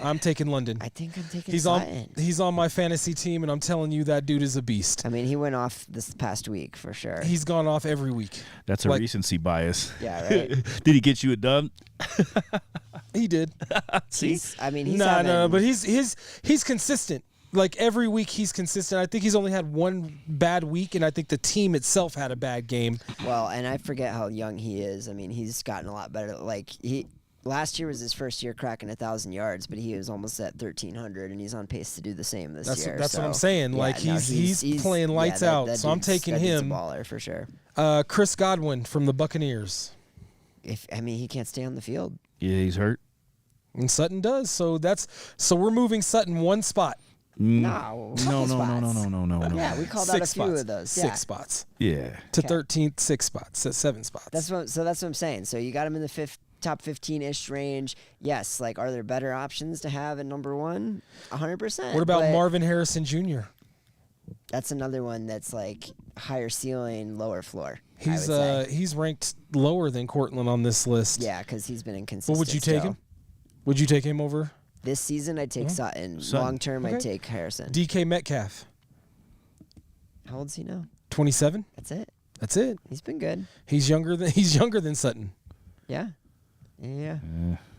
I'm taking London. I think I'm taking He's Sutton. he's on my fantasy team, and I'm telling you that dude is a beast. I mean, he went off this past week for sure. He's gone off every week. That's a Like- recency bias. Yeah, right. Did he get you a dub? He did. He's No, having, but he's consistent. Like every week he's consistent. I think he's only had one bad week, and I think the team itself had a bad game. well, and I forget how young he is. I mean, he's gotten a lot better. Like last year was his first year cracking 1,000 yards, but he was almost at 1,300, and he's on pace to do the same this year. That's what I'm So, saying. yeah, Like no, he's playing lights out. that So I'm dude's- taking that dude's him. a baller for sure. Chris Godwin from the Buccaneers. He can't stay on the field. Yeah, he's hurt. And Sutton does. So we're moving Sutton one spot. No, No. Yeah, we called out a Six few spots. of those. Yeah. 6 spots. Yeah. To Okay. 13th, 6 spots. That's 7 spots. That's what I'm saying. So you got him in the top 15-ish range. Yes, like are there better options to have at number 1? 100%. What about but Marvin Harrison Jr.? That's another one that's like higher ceiling, lower floor. I would He's say. he's ranked lower than Cortland on this list. Yeah, because he's been inconsistent. Well, would you take still. him? Would you take him over This season, I'd take Sutton. Sutton. Long term, Okay. I'd take Harrison. DK Metcalf? How old is he now? 27. That's it. That's it. He's been good. He's younger than Sutton. Yeah. Yeah.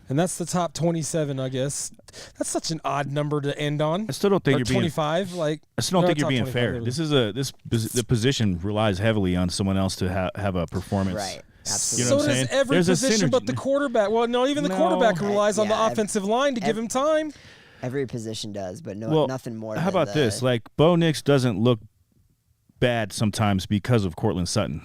And that's the top 27, I guess. That's such an odd number to end on. I still don't think Or you're being. 25, like I still don't no, think you're top being 25, fair. really. The position relies heavily on someone else to have a performance. Right. You Absolutely. know So what I'm does saying? every There's a position but synergy. the quarterback. Well, no, even the No. quarterback relies on the Yeah, offensive line to give him time. Every position does, but Well, nothing more. How than about this? Like Bo Nix doesn't look bad sometimes because of Cortland Sutton.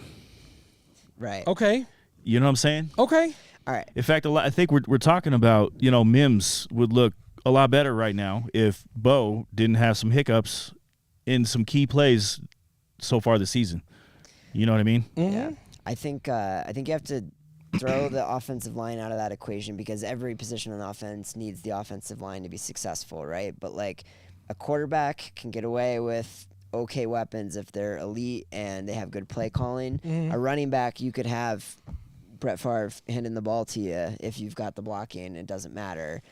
right. Okay. You know what I'm saying? Okay. All right. In fact, I think we're talking about, Mims would look a lot better right now if Bo didn't have some hiccups in some key plays so far this season. You know what I mean? Mm-hmm. Yeah. I think you have to throw the offensive line out of that equation because every position on offense needs the offensive line to be successful, right? But like a quarterback can get away with okay weapons if they're elite and they have good play calling. A running back, you could have Brett Favre handing the ball to you if you've got the blocking. It doesn't matter.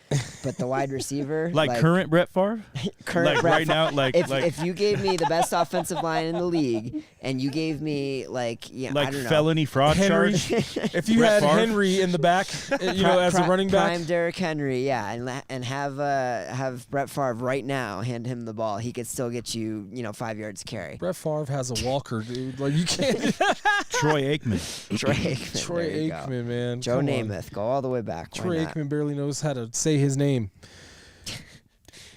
But the wide receiver, like current Brett Favre, current like Brett right now, like if you gave me the best offensive line in the league and you gave me I don't know, felony fraud Henry, charge. if you Brett had Favre? Henry in the back, as a running back, prime Derrick Henry, and have Brett Favre right now hand him the ball, he could still get you 5 yards carry. Brett Favre has a walker, dude. Like you can't. Troy Aikman. Troy Aikman, Troy there you go. Aikman, man. Joe Come on. Namath, go all the way back. Why Troy not? Aikman barely knows how to say his name.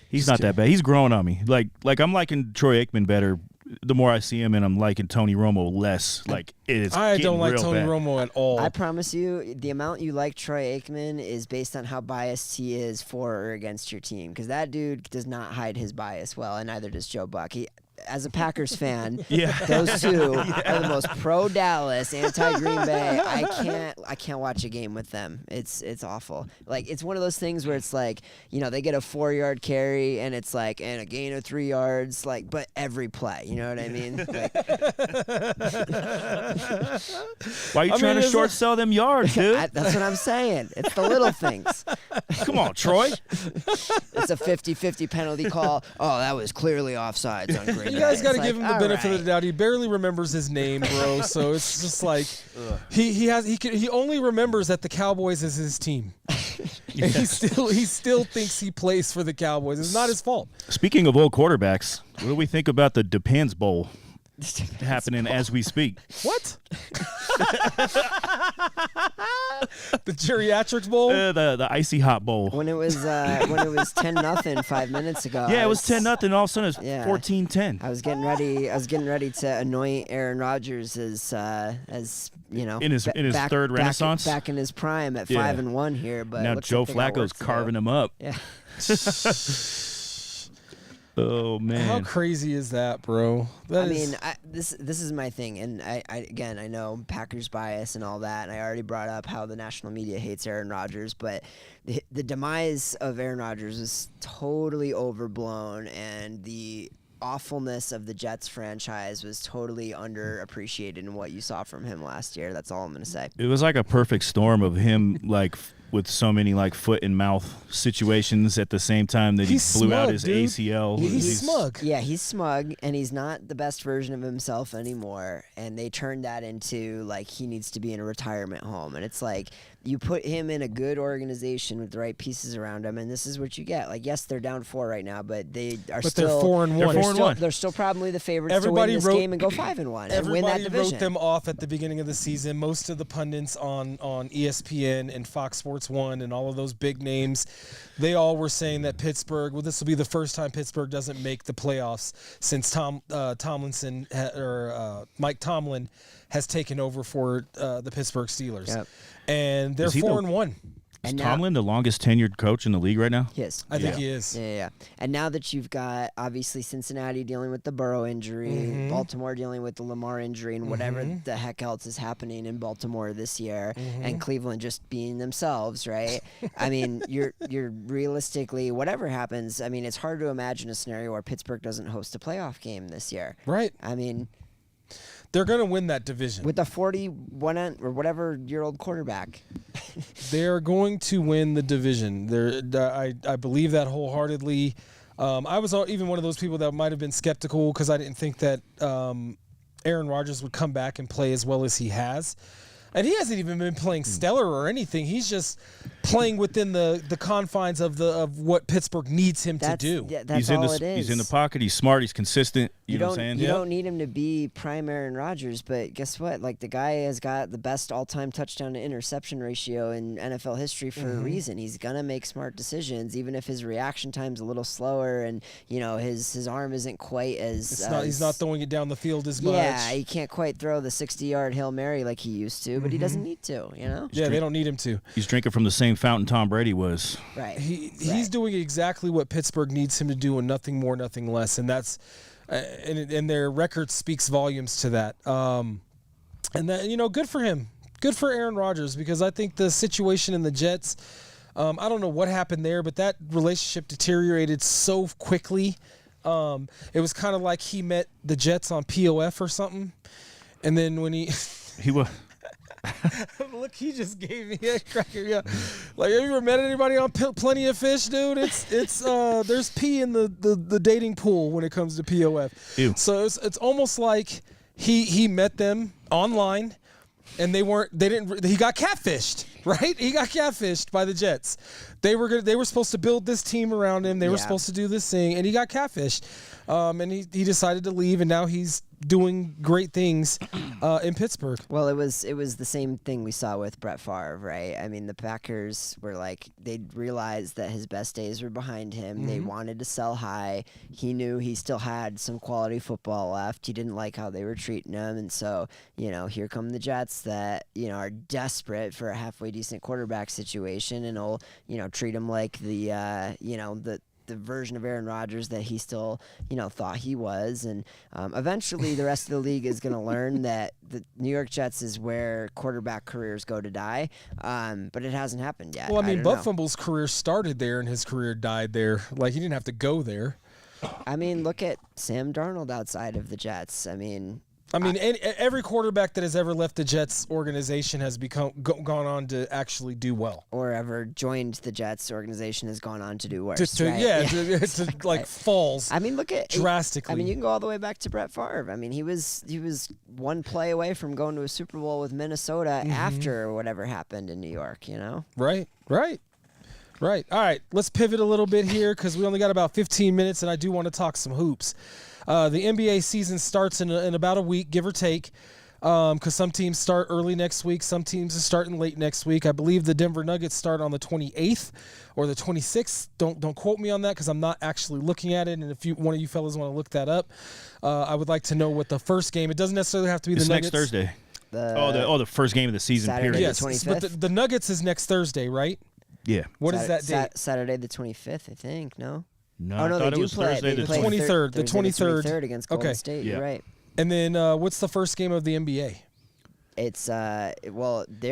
He's not that bad. He's growing on me. Like I'm liking Troy Aikman better the more I see him, and I'm liking Tony Romo less. Like it's I don't like real Tony bad. Romo at all. I promise you, the amount you like Troy Aikman is based on how biased he is for or against your team. Because that dude does not hide his bias well, and neither does Joe Buck. As a Packers fan, those two are the most pro Dallas, anti Green Bay. I can't watch a game with them. It's awful. Like it's one of those things where it's like they get a 4-yard carry and it's like and a gain of 3 yards, like but every play. You know what I mean? Like, Why are you trying to short sell them yards, dude? that's what I'm saying. It's the little things. Come on, Troy. It's a 50-50 penalty call. Oh, that was clearly offsides on Green Bay. You guys got to It's give like, him the benefit all of the doubt. He barely remembers his name, bro. So it's just like he only remembers that the Cowboys is his team. And he still thinks he plays for the Cowboys. It's not his fault. Speaking of old quarterbacks, what do we think about the Depends Bowl happening as we speak? What? The Geriatrics Bowl? The Icy Hot Bowl. When it was 10-0 5 minminutes ago. Yeah, it was 10-0. All of a sudden, it's 14-10. I was getting ready to anoint Aaron Rodgers as in his third renaissance, back in his prime at 5-1 here. But now looks Joe like they got Flacco's work to carving do. him up. Yeah. Oh man, How crazy is that, bro? This is my thing, and I know Packers bias and all that, and I already brought up how the national media hates Aaron Rodgers, but the demise of Aaron Rodgers is totally overblown, and the awfulness of the Jets franchise was totally underappreciated in what you saw from him last year. That's all I'm going to say. it was like a perfect storm of him, with so many foot and mouth situations at the same time that He's he blew out smug, his dude. ACL. He's smug. Yeah, he's smug, and he's not the best version of himself anymore. And they turned that into he needs to be in a retirement home. And it's like you put him in a good organization with the right pieces around him, and this is what you get. Yes, they're down 4 right now, but they are still 4-1. They're still probably the favorites Everybody to win this game and go 5-1 and win that Everybody division. wrote them off at the beginning of the season. Most of the pundits on ESPN and Fox Sports 1 and all of those big names, they all were saying that Pittsburgh, this will be the first time Pittsburgh doesn't make the playoffs since Mike Tomlin has taken over for the Pittsburgh Steelers. Yep. And they're 4-1. Is Tomlin the longest tenured coach in the league right now? Yes. I think he is. Yeah. And now that you've got, obviously, Cincinnati dealing with the Burrow injury, Baltimore dealing with the Lamar injury, and whatever the heck else is happening in Baltimore this year, and Cleveland just being themselves, right? I mean, you're realistically, whatever happens, it's hard to imagine a scenario where Pittsburgh doesn't host a playoff game this year. Right. I mean, They're going to win that division. with a 41 or whatever year old quarterback. They're going to win the division. I believe that wholeheartedly. I was even one of those people that might have been skeptical because I didn't think that Aaron Rodgers would come back and play as well as he has. And he hasn't even been playing stellar or anything. He's just playing within the confines of what Pittsburgh needs him to do. That's all it is. He's in the pocket. He's smart. He's consistent. You know what I'm saying? You don't need him to be prime Aaron Rodgers, but guess what? The guy has got the best all-time touchdown to interception ratio in NFL history for a reason. He's gonna make smart decisions, even if his reaction time's a little slower, and his arm isn't quite as. He's not throwing it down the field as much. Yeah, he can't quite throw the 60-yard Hail Mary like he used to, but he doesn't need to. Yeah, they don't need him to. He's drinking from the same fountain Tom Brady was. Right. He's doing exactly what Pittsburgh needs him to do, and nothing more, nothing less. And that's. And their record speaks volumes to that. And that good for him. Good for Aaron Rodgers, because I think the situation in the Jets, I don't know what happened there, but that relationship deteriorated so quickly. It was kind of like he met the Jets on POF or something, and then when he was. Look, he just gave me a cracker. Yeah, like, have you ever met anybody on Plenty of Fish, dude? It's there's pee in the dating pool when it comes to POF. Ew. So it's almost like he met them online, and he got catfished, right? He got catfished by the Jets. They were supposed to build this team around him. They were supposed to do this thing, and he got catfished. And he decided to leave, and now he's doing great things in Pittsburgh. Well, it was the same thing we saw with Brett Favre, right? I mean, the Packers were like, they realized that his best days were behind him. Mm-hmm. They wanted to sell high. He knew he still had some quality football left. He didn't like how they were treating him, and so, here come the Jets that, are desperate for a halfway decent quarterback situation, and will, treat him like the version of Aaron Rodgers that he still, thought he was. And eventually the rest of the league is going to learn that the New York Jets is where quarterback careers go to die. But it hasn't happened yet. Well, I mean, don't know. Buffumbles' career started there and his career died there. Like, he didn't have to go there. I mean, look at Sam Darnold outside of the Jets. I mean, every quarterback that has ever left the Jets organization has gone on to actually do well. Or ever joined the Jets organization has gone on to do worse. Right? Falls. I mean, look at drastically. I mean, you can go all the way back to Brett Favre. I mean, he was one play away from going to a Super Bowl with Minnesota after whatever happened in New York. Right. All right, let's pivot a little bit here because we only got about 15 minutes, and I do want to talk some hoops. The NBA season starts in about a week, give or take, because some teams start early next week. Some teams are starting late next week. I believe the Denver Nuggets start on the 28th or the 26th. Don't quote me on that because I'm not actually looking at it, and if one of you fellas want to look that up, I would like to know what the first game. It doesn't necessarily have to be the Nuggets. It's next Thursday. The first game of the season, Saturday, period. Yes, the 25th? but the Nuggets is next Thursday, right? Yeah. What is that date? Saturday the 25th, I think. No. No, Oh no, I they thought do it was play. Thursday They the play 23rd. The 23rd. 23rd against Golden Okay. State. Yeah. You're right. And then what's the first game of the NBA? It's they're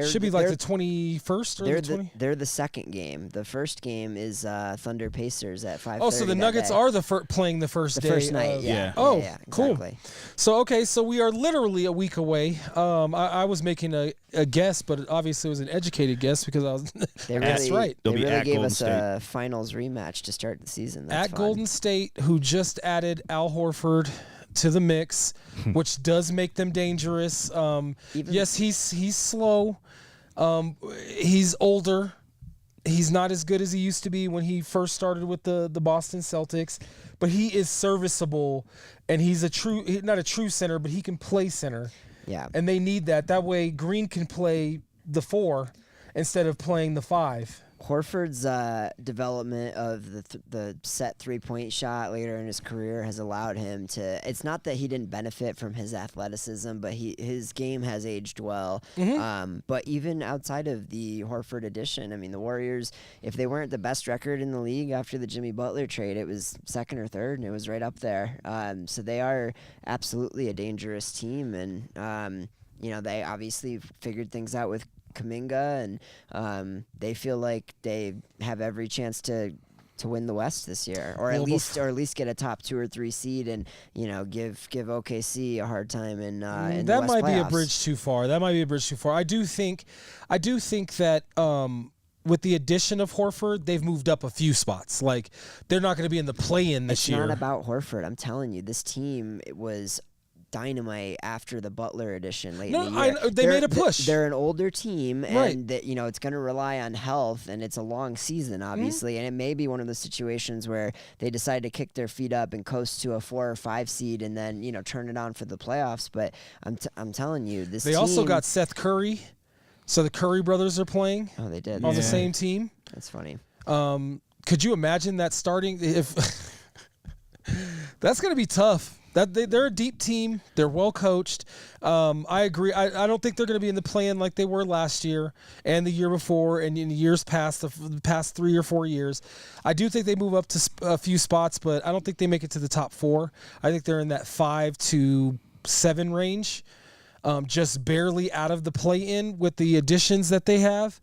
Should be like the 21st or they're the 20th? they're the second game. The first game is Thunder Pacers at 5:30. Oh, so the Nuggets are playing the first the day. first night. of- Yeah. Oh, yeah, cool. exactly. So we are literally a week away. I was making a guess, but obviously it was an educated guess because I was. They That's really, right. They They'll be really at gave Golden us a finals rematch to start the season. That's At fun. Golden State, who just added Al Horford to the mix, which does make them dangerous. Yes, he's slow. He's older. He's not as good as he used to be when he first started with the Boston Celtics, but he is serviceable, and he's not a true center, but he can play center. Yeah. And they need that. That way Green can play the 4 instead of playing the 5. Horford's development of the set 3-point shot later in his career has allowed him to. It's not that he didn't benefit from his athleticism, but his game has aged well. But even outside of the Horford addition, I mean, the Warriors, if they weren't the best record in the league after the Jimmy Butler trade, it was second or third, and it was right up there. So they are absolutely a dangerous team, and they obviously figured things out with Kuminga, and they feel like they have every chance to win the West this year, or at least get a top 2 or 3 seed, and give OKC a hard time in the that West might be a playoffs. bridge too far. I do think that with the addition of Horford, they've moved up a few spots. Like, they're not going to be in the play-in this year. It's not about Horford. I'm telling you, this team was dynamite after the Butler edition late in the year. They made a push. They're an older team, and Right. that it's going to rely on health, and it's a long season, obviously, and it may be one of those situations where they decide to kick their feet up and coast to a 4 or 5 seed, and then turn it on for the playoffs. But I'm telling you, this They team, also got Seth Curry, so the Curry brothers are playing Oh, they did. on the Yeah. same team. That's funny. Could you imagine that starting? If that's going to be tough. They're a deep team. They're well coached. I agree. I don't think they're going to be in the play-in like they were last year and the year before and in the years past, the past 3 or 4 years. I do think they move up to a few spots, but I don't think they make it to the top 4. I think they're in that 5 to 7 range. just barely out of the play-in with the additions that they have.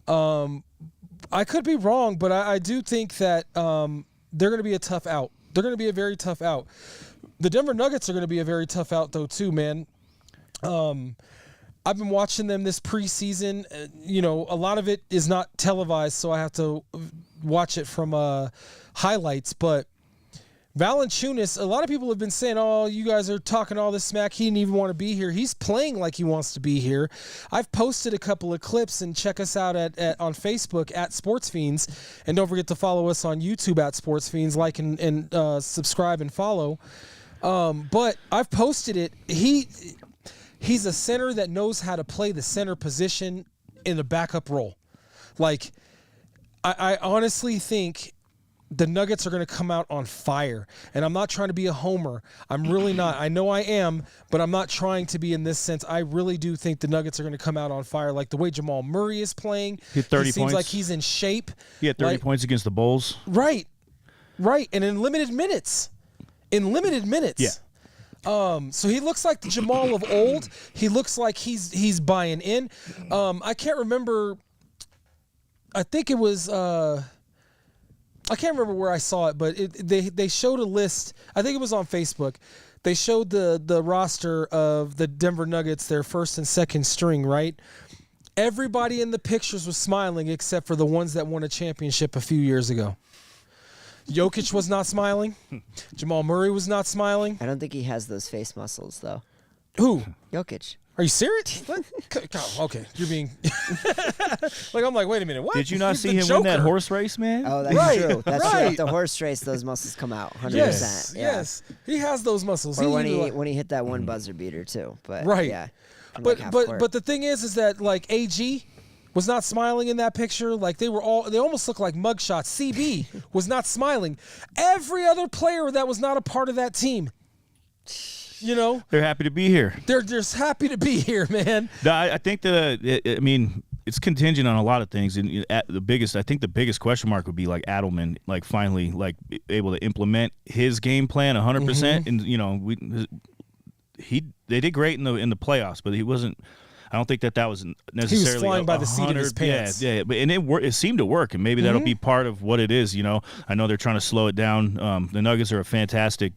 I could be wrong, but I do think that they're going to be a tough out. They're going to be a very tough out. The Denver Nuggets are going to be a very tough out, though, too, man. I've been watching them this preseason. A lot of it is not televised, so I have to watch it from highlights. But Valanciunas, a lot of people have been saying, oh, you guys are talking all this smack. He didn't even want to be here. He's playing like he wants to be here. I've posted a couple of clips, and check us out on Facebook at Sportz Phenz. And don't forget to follow us on YouTube at Sportz Phenz. Like and subscribe and follow. But I've posted it. He's a center that knows how to play the center position in a backup role. Like, I honestly think the Nuggets are going to come out on fire. And I'm not trying to be a homer. I'm really not. I know I am, but I'm not trying to be in this sense. I really do think the Nuggets are going to come out on fire. Like the way Jamal Murray is playing. He had 30 he seems points. like he's in shape. He had 30 points against the Bulls. Right. And in limited minutes. Yeah. So he looks like the Jamal of old. He looks like he's buying in. I can't remember. I think it was. I can't remember where I saw it, but they showed a list. I think it was on Facebook. They showed the roster of the Denver Nuggets, their first and second string, right? Everybody in the pictures was smiling except for the ones that won a championship a few years ago. Jokic was not smiling. Jamal Murray was not smiling. I don't think he has those face muscles, though. Who? Jokic. Are you serious? What? Oh, okay, you're being I'm like, wait a minute, what? Did you not He's see the him Joker. win that horse race, man? Oh, that's Right, true. That's true. right. At the horse race, those muscles come out 100%. Yes, yeah. yes, he has those muscles. Or when he hit that one buzzer beater too. But Right. yeah. from But like half but court. but the thing is that like AG was not smiling in that picture. Like they almost look like mugshots. CB was not smiling. Every other player that was not a part of that team, They're happy to be here. they're just happy to be here, man. I think it's contingent on a lot of things, and the biggest question mark would be like Adelman, like finally like able to implement his game plan 100%, and they did great in the playoffs, but he wasn't. I don't think that was necessarily. He was flying by the seat of his pants. Yeah, but it seemed to work, and maybe that'll be part of what it is. I know they're trying to slow it down. The Nuggets are a fantastic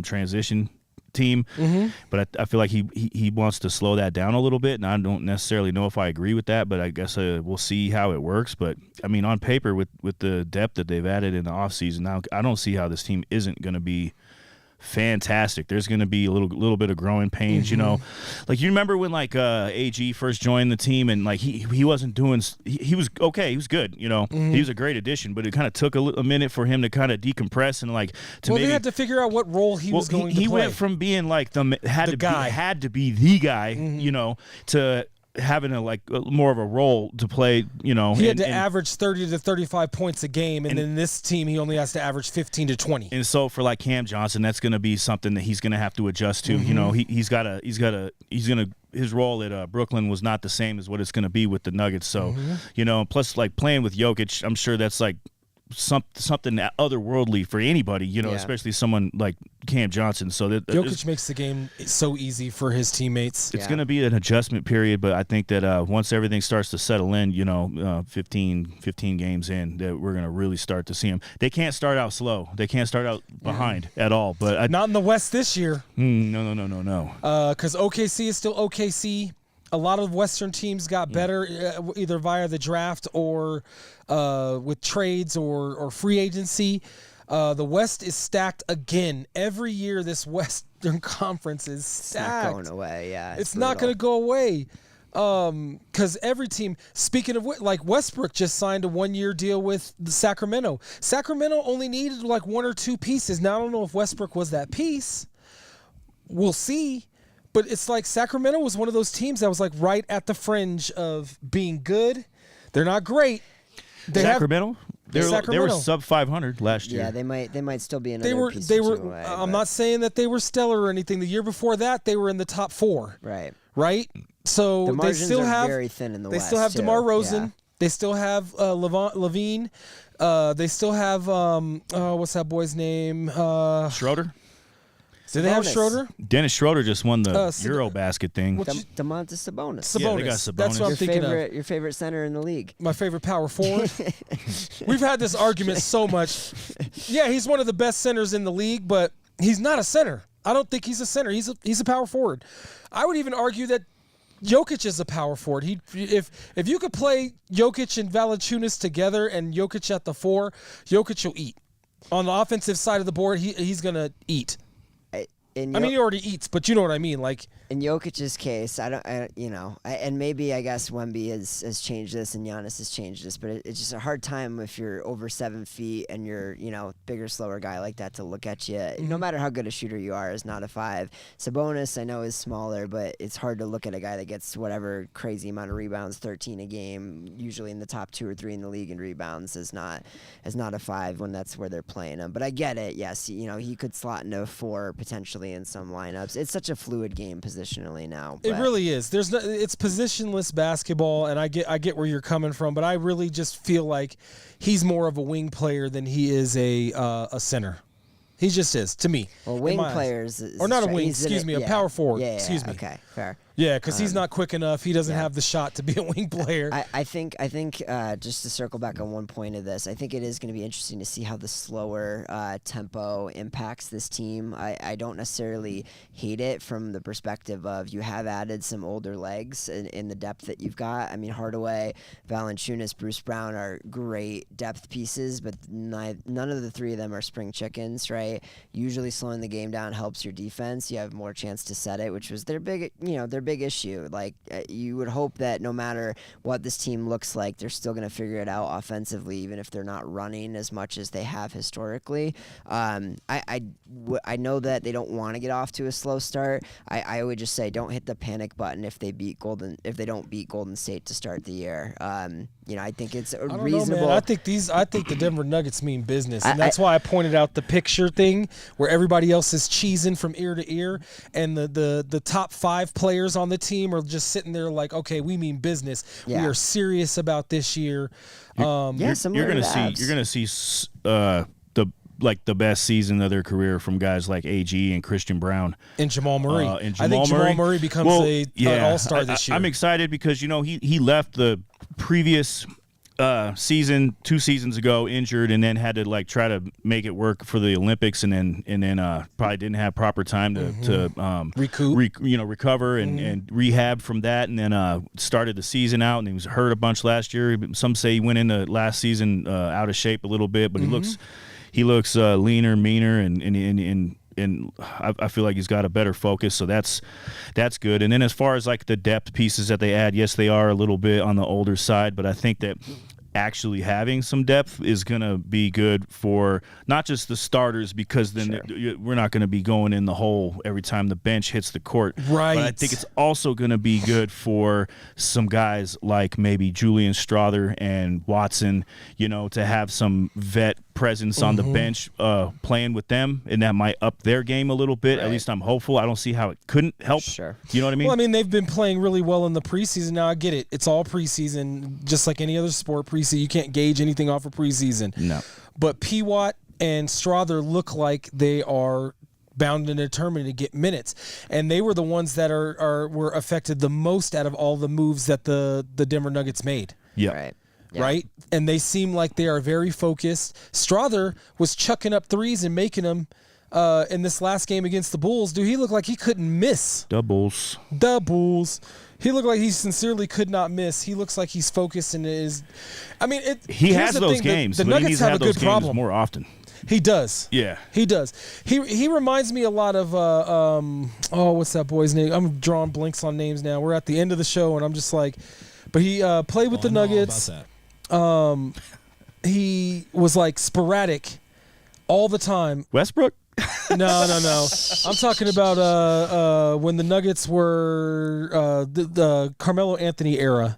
transition team, but I feel like he wants to slow that down a little bit, and I don't necessarily know if I agree with that, but I guess we'll see how it works. But I mean, on paper, with the depth that they've added in the offseason, now I don't see how this team isn't going to be fantastic. There's going to be a little bit of growing pains, like you remember when like AG first joined the team, and like he wasn't doing. He was okay. He was good. He was a great addition, but it kind of took a minute for him to kind of decompress and like to maybe they had to figure out what role he was going to play. He went from being like had to be the guy, to having more of a role to play, He had to average 30 to 35 points a game, and then this team he only has to average 15 to 20. And so for like Cam Johnson, that's going to be something that he's going to have to adjust to. His role at Brooklyn was not the same as what it's going to be with the Nuggets. So, plus like playing with Jokic, I'm sure that's like something otherworldly for anybody, especially someone like Cam Johnson. So that Jokic makes the game so easy for his teammates. It's going to be an adjustment period, but I think that once everything starts to settle in, 15 games in, that we're going to really start to see them. They can't start out slow. They can't start out behind at all. But not in the West this year. No. Because OKC is still OKC. A lot of Western teams got better either via the draft or with trades or free agency. The West is stacked again. Every year this Western Conference is stacked. It's not going away, yeah. It's not going to go away. Because every team, speaking of like Westbrook just signed a 1-year deal with the Sacramento. Sacramento only needed like one or two pieces. Now, I don't know if Westbrook was that piece. We'll see. But it's like Sacramento was one of those teams that was like right at the fringe of being good. They're not great. Sacramento? They were Sacramento. sub 500 last year. Yeah, they might still be another piece or two away, I'm not saying that they were stellar or anything. The year before that, they were in the top 4. Right? So The they margins still are have very thin in the They West, still have too. DeMar Rosen. Yeah. They still have Levine. They still have what's that boy's name? Schroeder? Do they have Sabonis. Schroeder? Dennis Schroeder just won the Sabonis. Eurobasket thing. Domantas Sabonis. Yeah, they got Sabonis. Sabonis. That's what I'm thinking of. Your favorite center in the league. My favorite power forward. We've had this argument so much. Yeah, he's one of the best centers in the league, but he's not a center. I don't think he's a center. He's a power forward. I would even argue that Jokic is a power forward. If you could play Jokic and Valanciunas together and Jokic at the 4, Jokic will eat. On the offensive side of the board, he's gonna eat. He already eats, but you know what I mean. Like in Jokic's case, and maybe I guess Wemby has changed this and Giannis has changed this, but it's just a hard time if you're over 7 feet and you're bigger, slower guy like that to look at you. Mm-hmm. No matter how good a shooter you are, is not a 5. Sabonis I know is smaller, but it's hard to look at a guy that gets whatever crazy amount of rebounds, 13 a game, usually in the top 2 or 3 in the league in rebounds, as not a 5 when that's where they're playing him. But I get it. Yes, he could slot into a 4 potentially in some lineups. It's such a fluid game positionally now. it really is. It's positionless basketball, and I get where you're coming from, but I really just feel like he's more of a wing player than he is a center. He just is, to me. Well, wing players or not a wing, excuse me, a power forward. Yeah, excuse me. Okay, fair. Yeah, because he's not quick enough. He doesn't have the shot to be a wing player. I think just to circle back on one point of this, I think it is going to be interesting to see how the slower tempo impacts this team. I don't necessarily hate it from the perspective of you have added some older legs in the depth that you've got. I mean, Hardaway, Valanciunas, Bruce Brown are great depth pieces, but none of the 3 of them are spring chickens, right? Usually slowing the game down helps your defense. You have more chance to set it, which was their big issue. Like you would hope that no matter what this team looks like, they're still going to figure it out offensively, even if they're not running as much as they have historically. I know that they don't want to get off to a slow start. I would just say don't hit the panic button if they don't beat Golden State to start the year. I think it's reasonable. I think the Denver Nuggets mean business, and that's why I pointed out the picture thing where everybody else is cheesing from ear to ear, and the top 5 players on the team are just sitting there like, okay, we mean business. Yeah. We are serious about this year. You're gonna see the best season of their career from guys like AG and Christian Brown And Jamal Murray. I think Jamal Murray becomes an all-star this year. I'm excited because he left the previous season 2 seasons ago injured, and then had to try to make it work for the Olympics, and then probably didn't have proper time to recoup, recover and rehab from that, and then started the season out, and he was hurt a bunch last year. Some say he went into last season out of shape a little bit, but he looks leaner, meaner, and I feel like he's got a better focus, so that's good. And then as far as the depth pieces that they add, yes, they are a little bit on the older side, but I think that actually having some depth is going to be good for not just the starters, because then we're not going to be going in the hole every time the bench hits the court. Right. But I think it's also going to be good for some guys like maybe Julian Strawther and Watson, to have some vet presence on the bench playing with them, and that might up their game a little bit. At least I'm hopeful. I don't see how it couldn't help. Sure. You know what I mean? Well, I mean, they've been playing really well in the preseason. Now, I get it. It's all preseason, just like any other sport. Preseason, you can't gauge anything off of preseason. No. But P-Watt and Strawther look like they are bound and determined to get minutes, and they were the ones that were affected the most out of all the moves that the Denver Nuggets made. Yeah. Right. Yeah. Right? And they seem like they are very focused. Strawther was chucking up threes and making them in this last game against the Bulls. Dude, he looked like he couldn't miss. Doubles. He looked like he sincerely could not miss. He looks like he's focused and is. I mean, he has those games. The but Nuggets he needs to have have a those good games problem. more often. He does. Yeah. He does. He reminds me a lot of what's that boy's name? I'm drawing blanks on names now. We're at the end of the show and I'm just like, but he played with the Nuggets. He was sporadic all the time. Westbrook? No. I'm talking about when the Nuggets were the Carmelo Anthony era.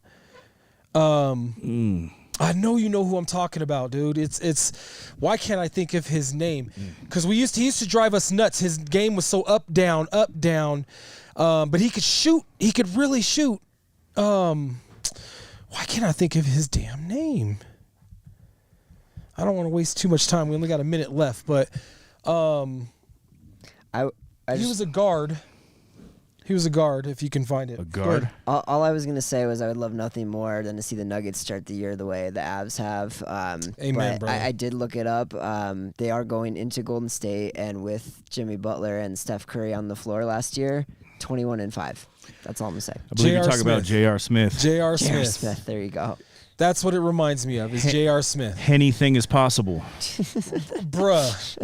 I know you know who I'm talking about, dude. It's why can't I think of his name? Because he used to drive us nuts. His game was so up down. But he could shoot. He could really shoot. Why can't I think of his damn name? I don't want to waste too much time. We only got a minute left, but I He was a guard. He was a guard, if you can find it. A guard? All I was going to say was I would love nothing more than to see the Nuggets start the year the way the Avs have. Amen, brother. I did look it up. They are going into Golden State, and with Jimmy Butler and Steph Curry on the floor last year, 21-5. That's all I'm going to say. I believe you're talking about J.R. Smith. J.R. J.R. Smith. Smith, there you go. That's what it reminds me of, is J.R. Smith. Anything is possible. Bruh.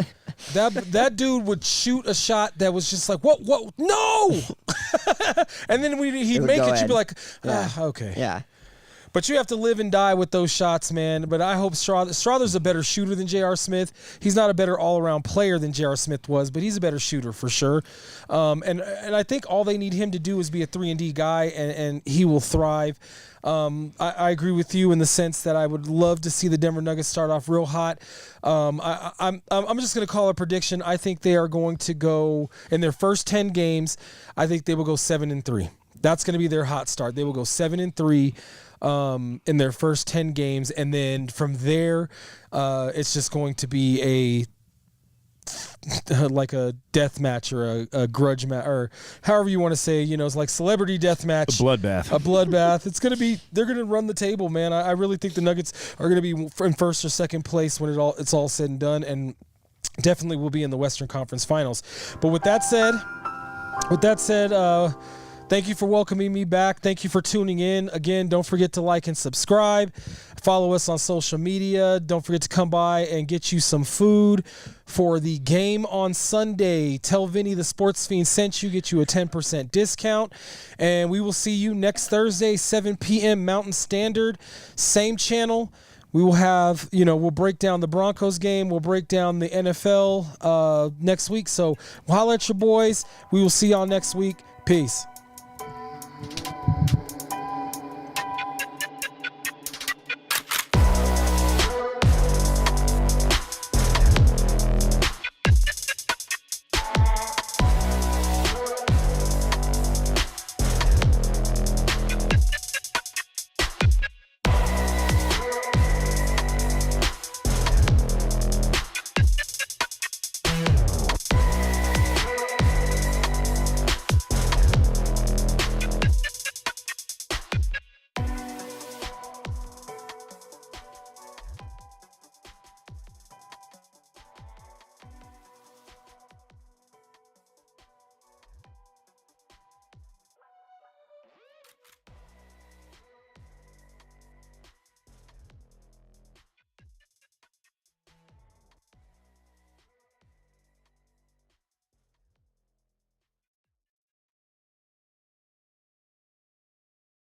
That dude would shoot a shot that was just like, whoa, no! And then he'd make it, you'd be like, okay. Yeah. But you have to live and die with those shots, man. But I hope Strother's a better shooter than J.R. Smith. He's not a better all-around player than J.R. Smith was, but he's a better shooter for sure. And I think all they need him to do is be a 3-and-D guy, and he will thrive. I agree with you in the sense that I would love to see the Denver Nuggets start off real hot. I'm just going to call a prediction. I think they are going to go in their first 10 games. I think they will go 7-3. That's going to be their hot start. They will go 7-3 in their first 10 games, and then from there, it's just going to be like a death match or a grudge match, or however you want to say, it's like celebrity death match. A bloodbath. A bloodbath. They're going to run the table, man. I really think the Nuggets are going to be in first or second place when it's all said and done, and definitely will be in the Western Conference Finals. But with that said, thank you for welcoming me back. Thank you for tuning in. Again, don't forget to like and subscribe. Follow us on social media. Don't forget to come by and get you some food for the game on Sunday. Tell Vinny the Sportz Phenz sent you. Get you a 10% discount. And we will see you next Thursday, 7 p.m. Mountain Standard. Same channel. We will have, we'll break down the Broncos game. We'll break down the NFL next week. So holla at your boys. We will see y'all next week. Peace.